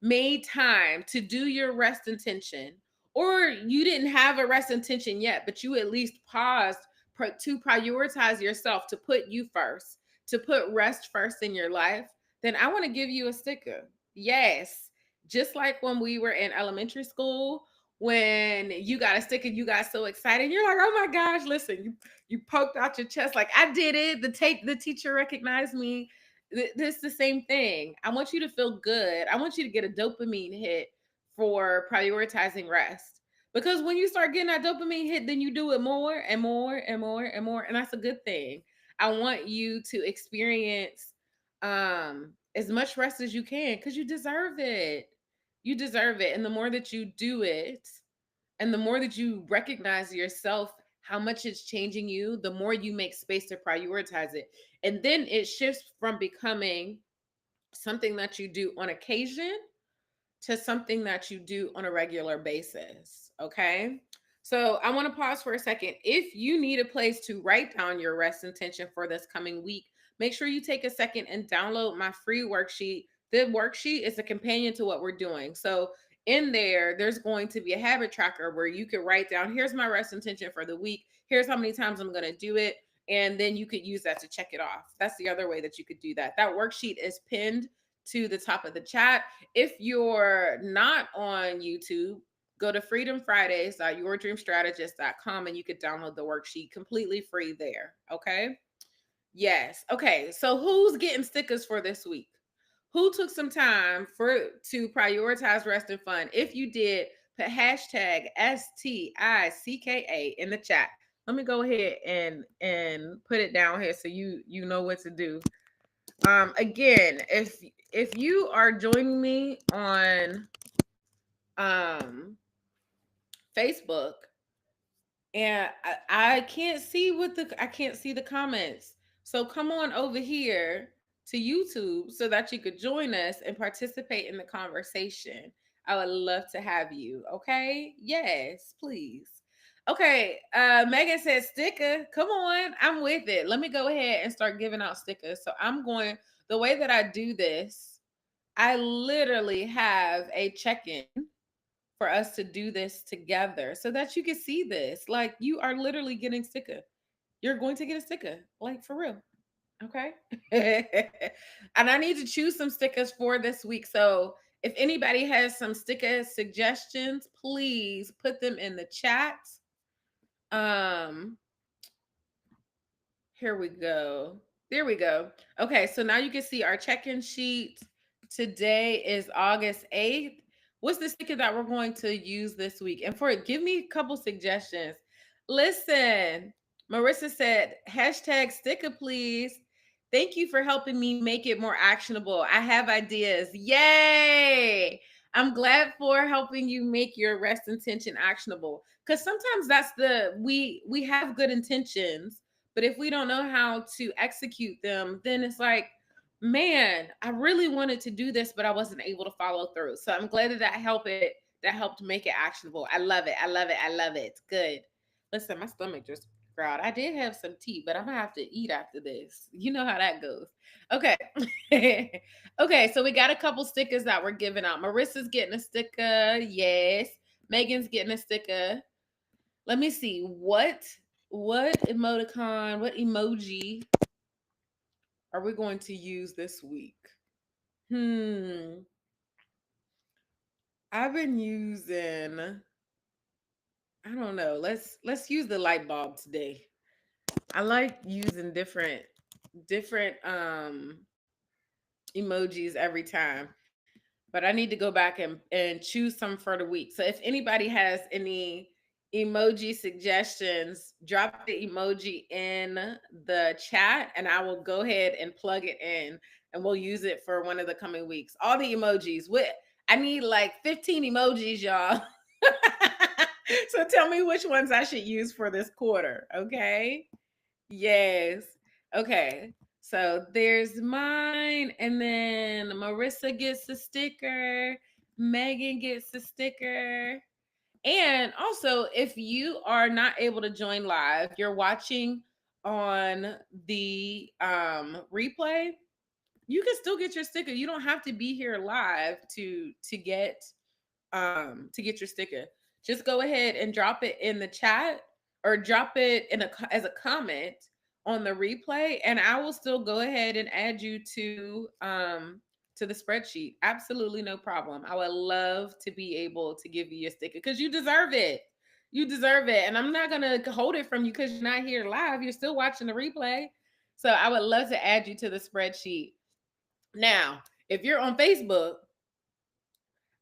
made time to do your rest intention, or you didn't have a rest intention yet, but you at least paused to prioritize yourself, to put you first, to put rest first in your life, then I want to give you a sticker. Yes, just like when we were in elementary school, when you got a sticker, you got so excited. You're like, oh my gosh, listen, you poked out your chest like I did it. The teacher recognized me. This is the same thing. I want you to feel good. I want you to get a dopamine hit for prioritizing rest. Because when you start getting that dopamine hit, then you do it more and more and more and more. And that's a good thing. I want you to experience as much rest as you can because you deserve it. You deserve it. And the more that you do it, and the more that you recognize yourself, how much it's changing you, the more you make space to prioritize it. And then it shifts from becoming something that you do on occasion to something that you do on a regular basis. Okay. So I want to pause for a second. If you need a place to write down your rest intention for this coming week, make sure you take a second and download my free worksheet. The worksheet is a companion to what we're doing. So in there, there's going to be a habit tracker where you can write down, here's my rest intention for the week. Here's how many times I'm going to do it. And then you could use that to check it off. That's the other way that you could do that. That worksheet is pinned to the top of the chat. If you're not on YouTube, go to freedomfridays.yourdreamstrategist.com and you could download the worksheet completely free there. Okay. Yes. Okay. So who's getting stickers for this week? Who took some time to prioritize rest and fun? If you did, put hashtag STICKA in the chat. Let me go ahead and put it down here so you know what to do. Again, if you are joining me on um Facebook, and I can't see I can't see the comments. So come on over here to YouTube so that you could join us and participate in the conversation. I would love to have you. Okay? Yes, please. Okay, Megan said sticker. Come on, I'm with it. Let me go ahead and start giving out stickers. So I'm going the way that I do this, I literally have a check-in for us to do this together so that you can see this. Like, you are literally getting sticker. You're going to get a sticker, like, for real. Okay. And I need to choose some stickers for this week. So if anybody has some sticker suggestions, please put them in the chat. Um, Here we go. There we go. Okay, so now you can see our check-in sheet. Today is August 8th. What's the sticker that we're going to use this week? And for it, give me a couple suggestions. Listen, Marissa said, hashtag sticker, please. Thank you for helping me make it more actionable. I have ideas. Yay! I'm glad for helping you make your rest intention actionable. Because sometimes that's we have good intentions, but if we don't know how to execute them, then it's like, man, I really wanted to do this, but I wasn't able to follow through. So I'm glad that that helped make it actionable. I love it. I love it. I love it. Good. Listen, my stomach just growled. I did have some tea, but I'm gonna have to eat after this. You know how that goes. Okay. Okay, so we got a couple stickers that we're giving out. Marissa's getting a sticker. Yes. Megan's getting a sticker. Let me see what emoticon, what emoji are we going to use this week? I've been using, I don't know. Let's use the light bulb today. I like using different emojis every time. But I need to go back and choose some for the week. So if anybody has any emoji suggestions, drop the emoji in the chat and I will go ahead and plug it in and we'll use it for one of the coming weeks. All the emojis. I need like 15 emojis, y'all. So tell me which ones I should use for this quarter, okay? Yes. Okay. So there's mine, and then Marissa gets a sticker. Megan gets a sticker. And also, if you are not able to join live, you're watching on the replay, you can still get your sticker. You don't have to be here live to get your sticker. Just go ahead and drop it in the chat or drop it as a comment on the replay, and I will still go ahead and add you to the spreadsheet. Absolutely no problem. I would love to be able to give you a sticker because you deserve it. You deserve it. And I'm not gonna hold it from you because you're not here live. You're still watching the replay. So I would love to add you to the spreadsheet. Now, if you're on Facebook,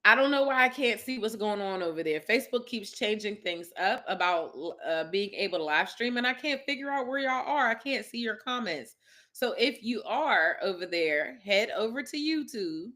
I don't know why I can't see what's going on over there. Facebook keeps changing things up about being able to live stream, and I can't figure out where y'all are. I can't see your comments. So if you are over there, head over to YouTube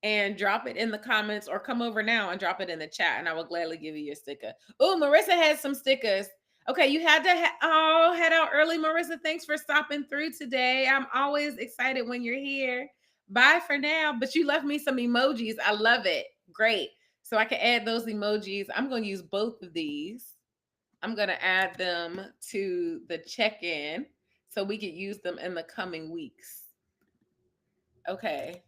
and drop it in the comments, or come over now and drop it in the chat, and I will gladly give you your sticker. Oh, Marissa has some stickers. Okay, you had to head out early, Marissa. Thanks for stopping through today. I'm always excited when you're here. Bye for now. But you left me some emojis. I love it. Great. So I can add those emojis. I'm going to use both of these. I'm going to add them to the check-in so we could use them in the coming weeks. Okay.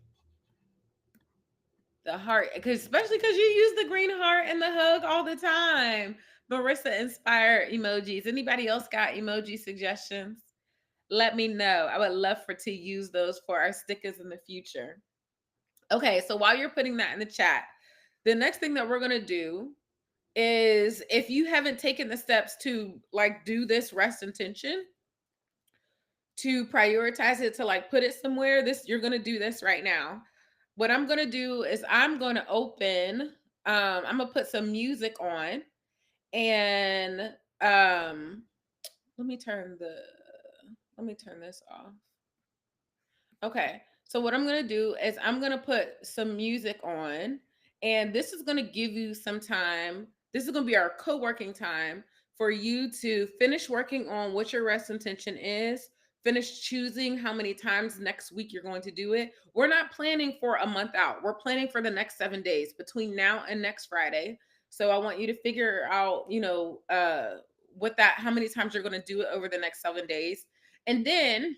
The heart, especially because you use the green heart and the hug all the time. Marissa inspired emojis. Anybody else got emoji suggestions? Let me know. I would love to use those for our stickers in the future. Okay, so while you're putting that in the chat, the next thing that we're gonna do is, if you haven't taken the steps to like do this rest intention, to prioritize it, to like put it somewhere, you're gonna do this right now. What I'm gonna do is I'm gonna I'm gonna put some music on, and let me turn this off. Okay. So what I'm going to do is I'm going to put some music on, and this is going to give you some time. This is going to be our co-working time for you to finish working on what your rest intention is, finish choosing how many times next week you're going to do it. We're not planning for a month out. We're planning for the next 7 days between now and next Friday. So I want you to figure out, what that how many times you're going to do it over the next 7 days. And then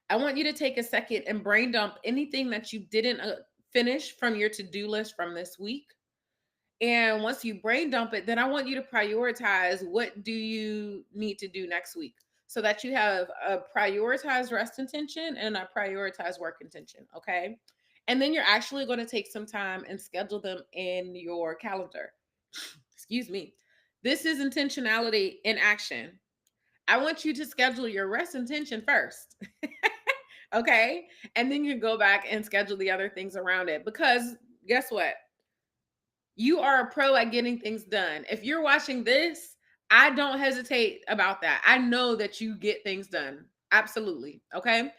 I want you to take a second and brain dump anything that you didn't finish from your to-do list from this week. And once you brain dump it, then I want you to prioritize what do you need to do next week so that you have a prioritized rest intention and a prioritized work intention, okay? And then you're actually going to take some time and schedule them in your calendar. Excuse me. This is intentionality in action. I want you to schedule your rest intention first. Okay. And then you go back and schedule the other things around it because guess what? You are a pro at getting things done. If you're watching this, I don't hesitate about that. I know that you get things done. Absolutely. Okay.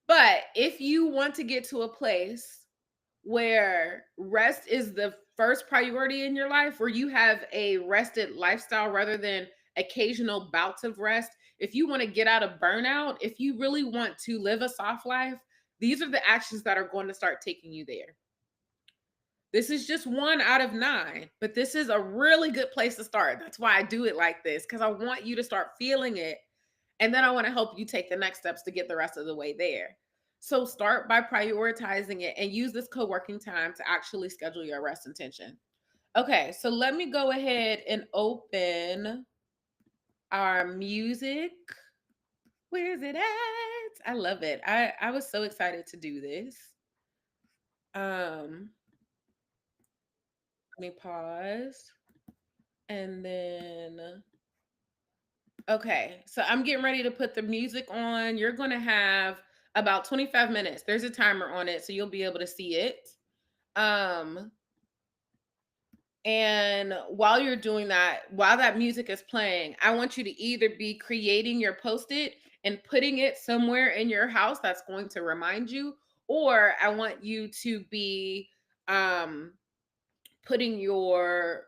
But if you want to get to a place where rest is the first priority in your life, where you have a rested lifestyle rather than occasional bouts of rest, if you want to get out of burnout, if you really want to live a soft life, these are the actions that are going to start taking you there. This is just 1 out of 9, but this is a really good place to start. That's why I do it like this, because I want you to start feeling it. And then I want to help you take the next steps to get the rest of the way there. So start by prioritizing it and use this co-working time to actually schedule your rest intention. Okay, so let me go ahead and open our music. Where is it at? I love it. I was so excited to do this. Let me pause. And then okay, so I'm getting ready to put the music on. You're going to have about 25 minutes. There's a timer on it, so you'll be able to see it. Um, and while you're doing that, while that music is playing, I want you to either be creating your post-it and putting it somewhere in your house that's going to remind you, or I want you to be um putting your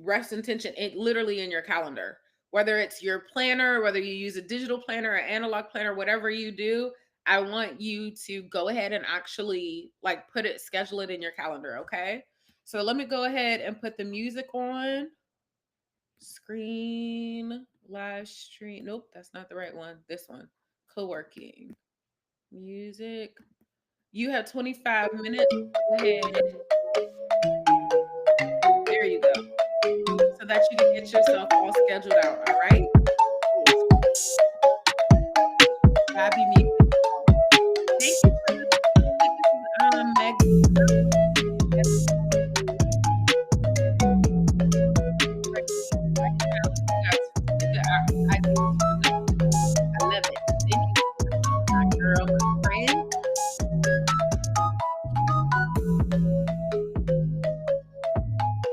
rest intention literally in your calendar, whether it's your planner, whether you use a digital planner or analog planner, whatever you do. I want you to go ahead and actually like schedule it in your calendar. Okay. So let me go ahead and put the music on. Screen, live stream. Nope, that's not the right one. This one, co-working, music. You have 25 minutes. Go ahead. There you go. So that you can get yourself all scheduled out. All right. Happy music. Thank you for this, Meg. I love it. Thank you, my girl, my friend.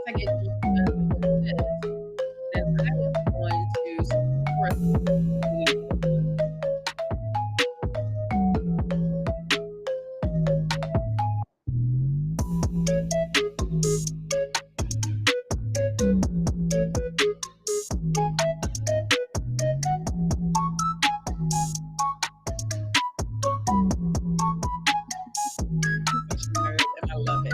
I get done with this, then I am going to support you. And I love it.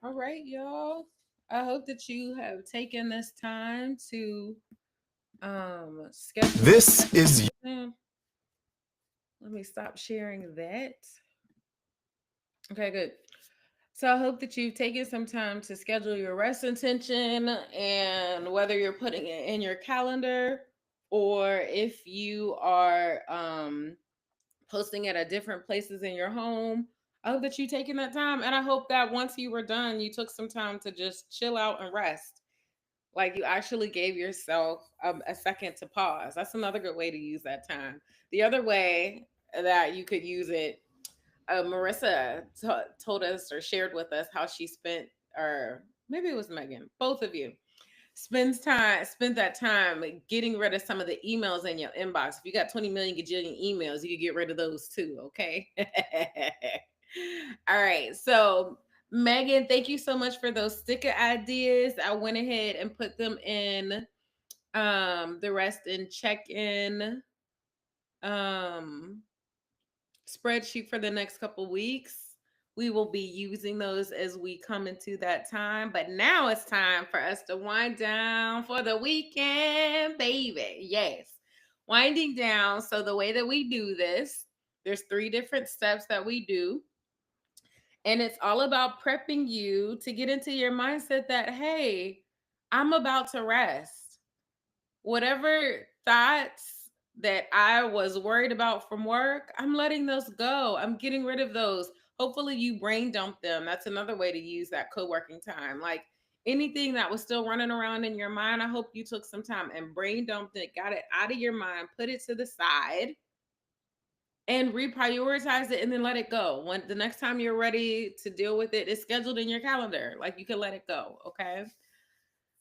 All right, y'all. I hope that you have taken this time to schedule. This is Hmm, Let me stop sharing that. Okay, good. So I hope that you've taken some time to schedule your rest intention, and whether you're putting it in your calendar or if you are posting it at different places in your home. I hope that you've taken that time. And I hope that once you were done, you took some time to just chill out and rest. Like you actually gave yourself a second to pause. That's another good way to use that time. The other way that you could use it, Marissa told us or shared with us how she spent, or maybe it was Megan, both of you spend that time getting rid of some of the emails in your inbox. If you got 20 million gajillion emails, you could get rid of those too. Okay. All right. So Megan, thank you so much for those sticker ideas. I went ahead and put them in the rest in check-in um spreadsheet for the next couple weeks. We will be using those as we come into that time. But now it's time for us to wind down for the weekend, baby. Yes. Winding down. So the way that we do this, there's three different steps that we do. And it's all about prepping you to get into your mindset that, hey, I'm about to rest. Whatever thoughts that I was worried about from work, I'm letting those go. I'm getting rid of those. Hopefully you brain dump them. That's another way to use that co-working time. Like anything that was still running around in your mind, I hope you took some time and brain dumped it, got it out of your mind, put it to the side and reprioritize it and then let it go. When the next time you're ready to deal with it, it's scheduled in your calendar. Like you can let it go. Okay.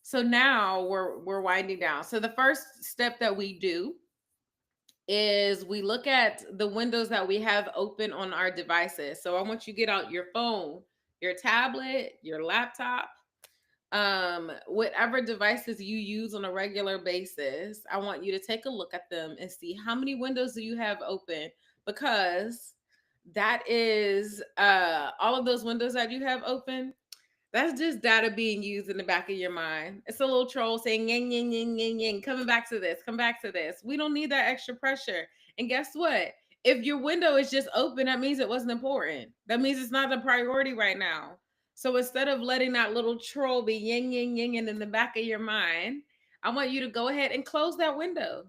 So now we're winding down. So the first step that we do is we look at the windows that we have open on our devices. So I want you to get out your phone, your tablet, your laptop, whatever devices you use on a regular basis. I want you to take a look at them and see how many windows do you have open, because that is all of those windows that you have open, that's just data being used in the back of your mind. It's a little troll saying, yang, yang, yang, yang, yang, coming back to this, come back to this. We don't need that extra pressure. And guess what? If your window is just open, that means it wasn't important. That means it's not a priority right now. So instead of letting that little troll be yang, yang, yang, and in the back of your mind, I want you to go ahead and close that window.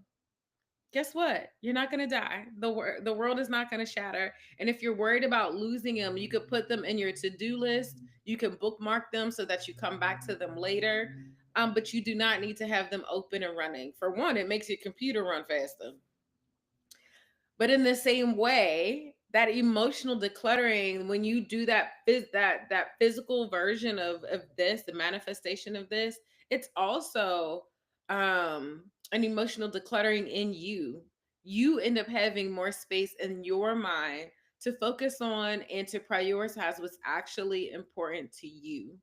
Guess what? You're not going to die. The world is not going to shatter. And if you're worried about losing them, you could put them in your to-do list. You can bookmark them so that you come back to them later. But you do not need to have them open and running. For one, it makes your computer run faster. But in the same way, that emotional decluttering, when you do that physical version of this, the manifestation of this, it's also an emotional decluttering in you. You end up having more space in your mind to focus on and to prioritize what's actually important to you.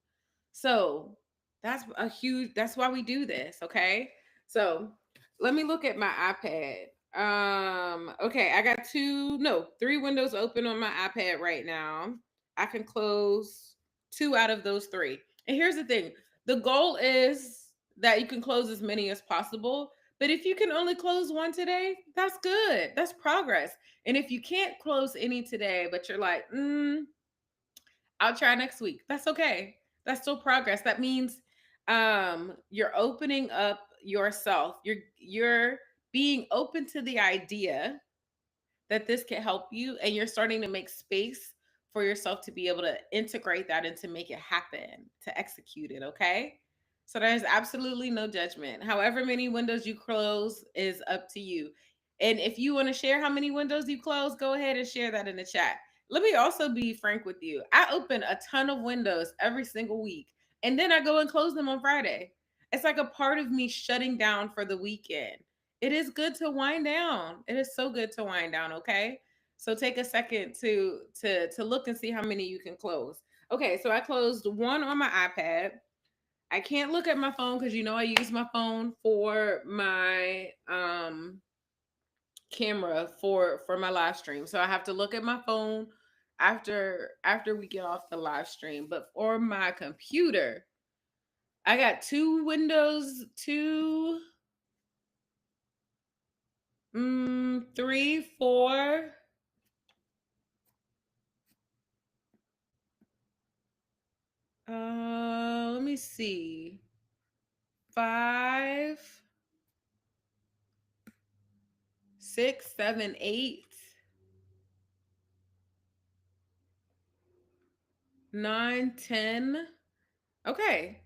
So that's why we do this. Okay. So let me look at my iPad. Okay, I got three windows open on my iPad right now. I can close two out of those three. And here's the thing, the goal is that you can close as many as possible. But if you can only close one today, that's good. That's progress. And if you can't close any today, but you're like, I'll try next week. That's okay. That's still progress. That means you're opening up yourself. You're being open to the idea that this can help you, and you're starting to make space for yourself to be able to integrate that and to make it happen, to execute it, okay? So there's absolutely no judgment. However many windows you close is up to you. And if you want to share how many windows you close, go ahead and share that in the chat. Let me also be frank with you. I open a ton of windows every single week, and then I go and close them on Friday. It's like a part of me shutting down for the weekend. It is good to wind down. It is so good to wind down, okay? So take a second to look and see how many you can close. Okay, so I closed one on my iPad. I can't look at my phone because I use my phone for my camera for my live stream. So I have to look at my phone after we get off the live stream. But for my computer, I got two windows, three, four. Let me see. Five, six, seven, eight, nine, 10. Okay.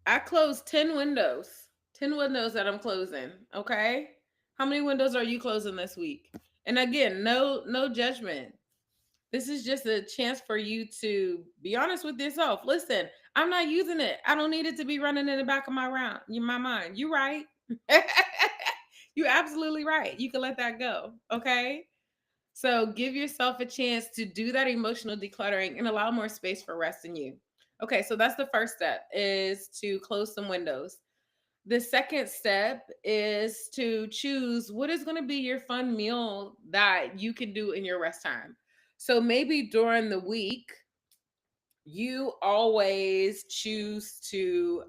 I closed 10 windows. 10 windows that I'm closing. Okay. How many windows are you closing this week? And again, no judgment. This is just a chance for you to be honest with yourself. Listen, I'm not using it. I don't need it to be running in the back of my mind. You right. You're absolutely right. You can let that go. Okay. So give yourself a chance to do that emotional decluttering and allow more space for rest in you. Okay, so that's the first step, is to close some windows. The second step is to choose what is going to be your fun meal that you can do in your rest time. So maybe during the week, you always choose to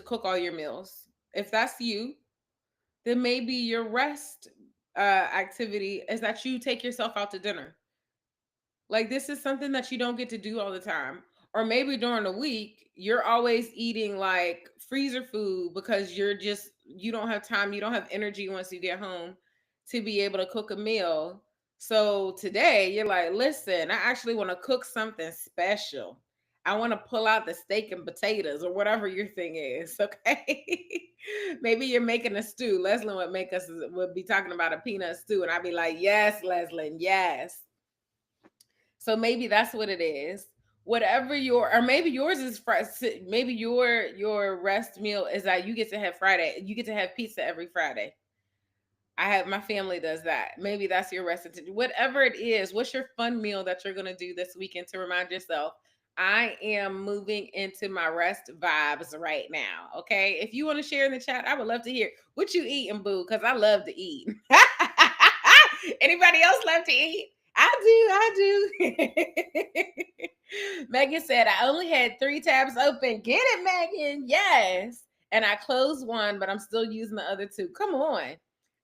cook all your meals. If that's you, then maybe your rest activity is that you take yourself out to dinner. Like this is something that you don't get to do all the time. Or maybe during the week, you're always eating like freezer food because you're just you don't have time, you don't have energy once you get home to be able to cook a meal. So today you're like, listen, I actually want to cook something special. I want to pull out the steak and potatoes or whatever your thing is. Okay. Maybe you're making a stew. Leslie would be talking about a peanut stew, and I'd be like, yes, Leslie, yes. So maybe that's what it is. Whatever your, or maybe yours is maybe your rest meal is that you get to have Friday. You get to have pizza every Friday. I have, my family does that. Maybe that's your rest. Whatever it is, what's your fun meal that you're gonna do this weekend to remind yourself, I am moving into my rest vibes right now. Okay. If you want to share in the chat, I would love to hear what you eating, boo, because I love to eat. Anybody else love to eat? I do. Megan said, I only had 3 tabs open. Get it, Megan. Yes. And I closed one, but I'm still using the other 2. Come on.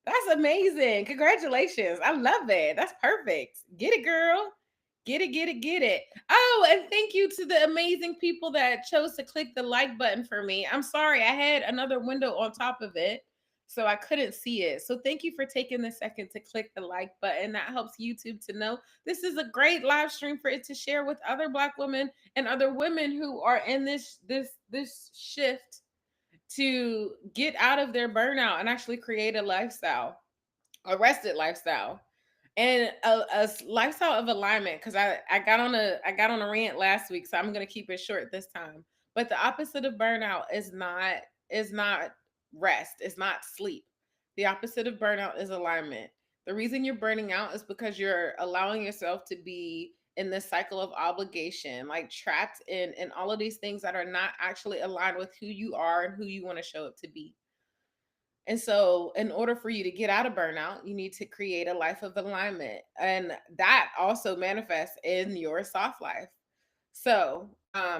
That's amazing. Congratulations. I love it. That's perfect. Get it, girl. Get it, get it, get it. Oh, and thank you to the amazing people that chose to click the like button for me. I'm sorry, I had another window on top of it, so I couldn't see it. So thank you for taking the second to click the like button. That helps YouTube to know this is a great live stream for it to share with other Black women and other women who are in this shift to get out of their burnout and actually create a lifestyle, a rested lifestyle, and a lifestyle of alignment. Because I got on a rant last week, so I'm gonna keep it short this time. But the opposite of burnout is not rest. It's not sleep. The opposite of burnout is alignment. The reason you're burning out is because you're allowing yourself to be in this cycle of obligation, like trapped in all of these things that are not actually aligned with who you are and who you want to show up to be. And so, in order for you to get out of burnout, you need to create a life of alignment. And that also manifests in your soft life. So,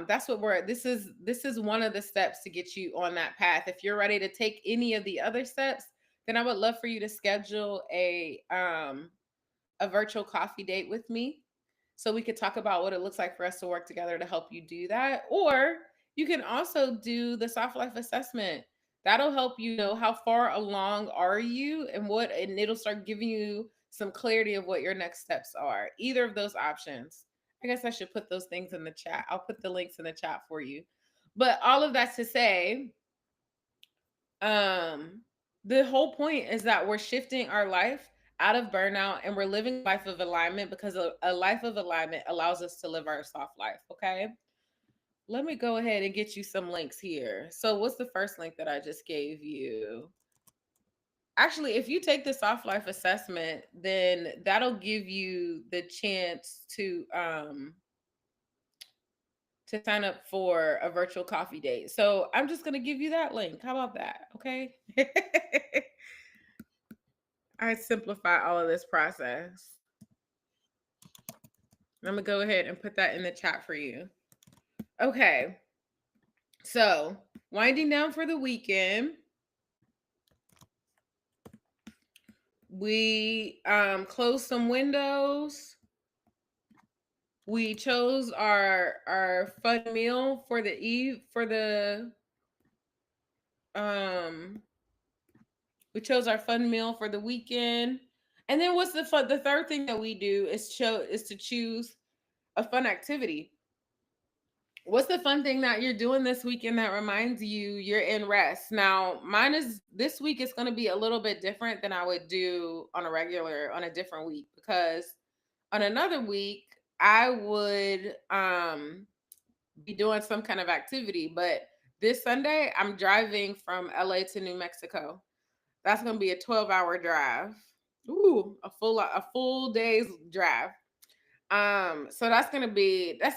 that's what this is one of the steps to get you on that path. If you're ready to take any of the other steps, then I would love for you to schedule a virtual coffee date with me so we could talk about what it looks like for us to work together to help you do that. Or you can also do the soft life assessment. That'll help you know how far along are you and it'll start giving you some clarity of what your next steps are. Either of those options. I guess I should put those things in the chat. I'll put the links in the chat for you. But all of that to say, um the whole point is that we're shifting our life out of burnout and we're living a life of alignment, because a life of alignment allows us to live our soft life. Okay, let me go ahead and get you some links here. So what's the first link that I just gave you? Actually, if you take the soft life assessment, then that'll give you the chance to sign up for a virtual coffee date. So I'm just going to give you that link. How about that? Okay. I simplify all of this process. I'm gonna go ahead and put that in the chat for you. Okay. So winding down for the weekend. We closed some windows. We chose our fun meal for the eve for the we chose our fun meal for the weekend. And then what's the third thing that we do is to choose a fun activity. What's the fun thing that you're doing this weekend that reminds you you're in rest? Now, mine is this week is going to be a little bit different than I would do on a different week, because on another week I would be doing some kind of activity, but this Sunday I'm driving from LA to New Mexico. That's going to be a 12-hour drive. Ooh, a full day's drive. So that's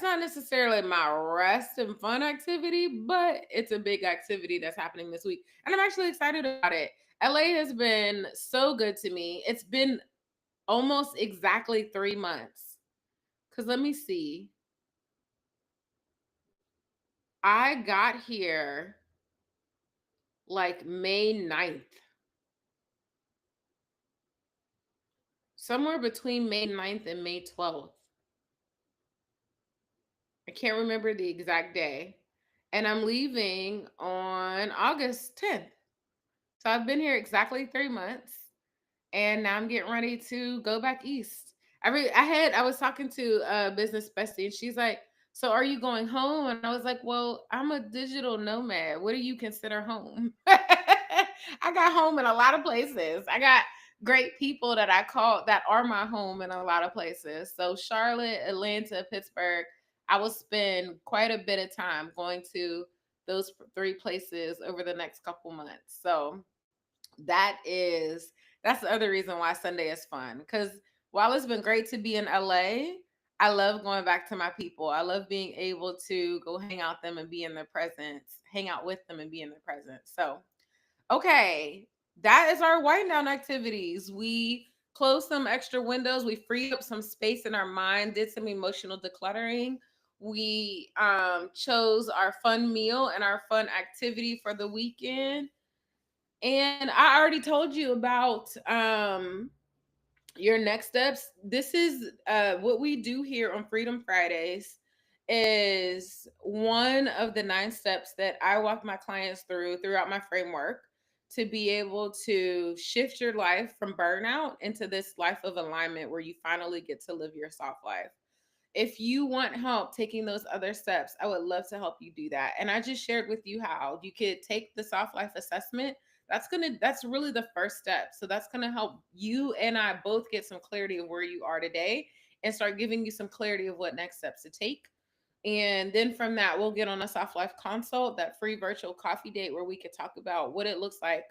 not necessarily my rest and fun activity, but it's a big activity that's happening this week. And I'm actually excited about it. LA has been so good to me. It's been almost exactly 3 months. Cause let me see. I got here like May 9th. Somewhere between May 9th and May 12th. I can't remember the exact day. And I'm leaving on August 10th. So I've been here exactly 3 months, and now I'm getting ready to go back east. I was talking to a business bestie, and she's like, "So are you going home?" And I was like, "Well, I'm a digital nomad. What do you consider home?" I got home in a lot of places. I got great people that I call that are my home in a lot of places. So Charlotte, Atlanta, Pittsburgh, I will spend quite a bit of time going to those three places over the next couple months. So that is that's the other reason why Sunday is fun. Because while it's been great to be in LA, I love going back to my people. I love being able to go hang out them and be in their presence, hang out with them and be in their presence. So okay, that is our wind down activities. We closed some extra windows. We freed up some space in our mind, did some emotional decluttering. We chose our fun meal and our fun activity for the weekend. And I already told you about your next steps. This is what we do here on Freedom Fridays is one of the 9 steps that I walk my clients throughout my framework to be able to shift your life from burnout into this life of alignment where you finally get to live your soft life. If you want help taking those other steps, I would love to help you do that. And I just shared with you how you could take the soft life assessment. That's really the first step. So that's going to help you and I both get some clarity of where you are today and start giving you some clarity of what next steps to take. And then from that, we'll get on a soft life consult, that free virtual coffee date where we could talk about what it looks like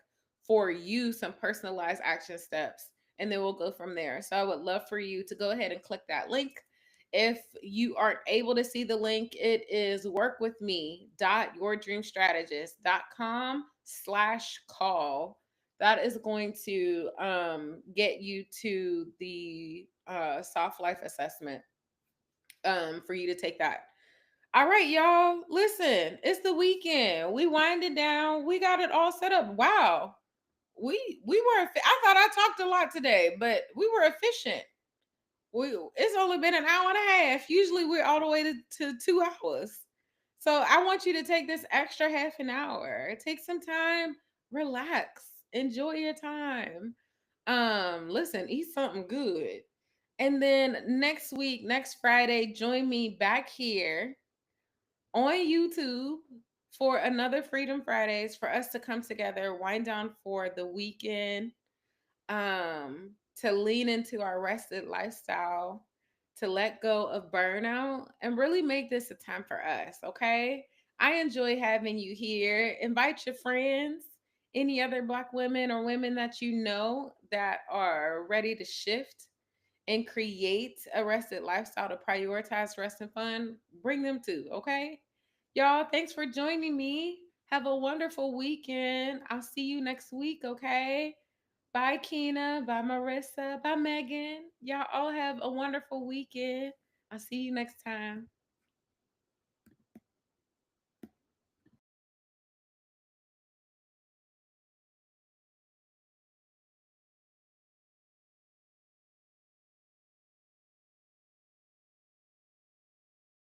for you, some personalized action steps, and then we'll go from there. So I would love for you to go ahead and click that link. If you aren't able to see the link, it is workwithme.yourdreamstrategist.com/call. That is going to get you to the soft life assessment for you to take that. All right, y'all. Listen, it's the weekend. We winded down. We got it all set up. Wow. We were I thought I talked a lot today, but we were efficient. It's only been an hour and a half. Usually we're all the way to 2 hours. So I want you to take this extra half an hour. Take some time, relax, enjoy your time. Listen, eat something good. And then next week, next Friday, join me back here on YouTube for another Freedom Fridays for us to come together, wind down for the weekend, to lean into our rested lifestyle, to let go of burnout, and really make this a time for us, okay? I enjoy having you here. Invite your friends, any other Black women or women that you know that are ready to shift and create a rested lifestyle to prioritize rest and fun. Bring them too, okay? Y'all, thanks for joining me. Have a wonderful weekend. I'll see you next week, okay? Bye, Keena. Bye, Marissa. Bye, Megan. Y'all all have a wonderful weekend. I'll see you next time.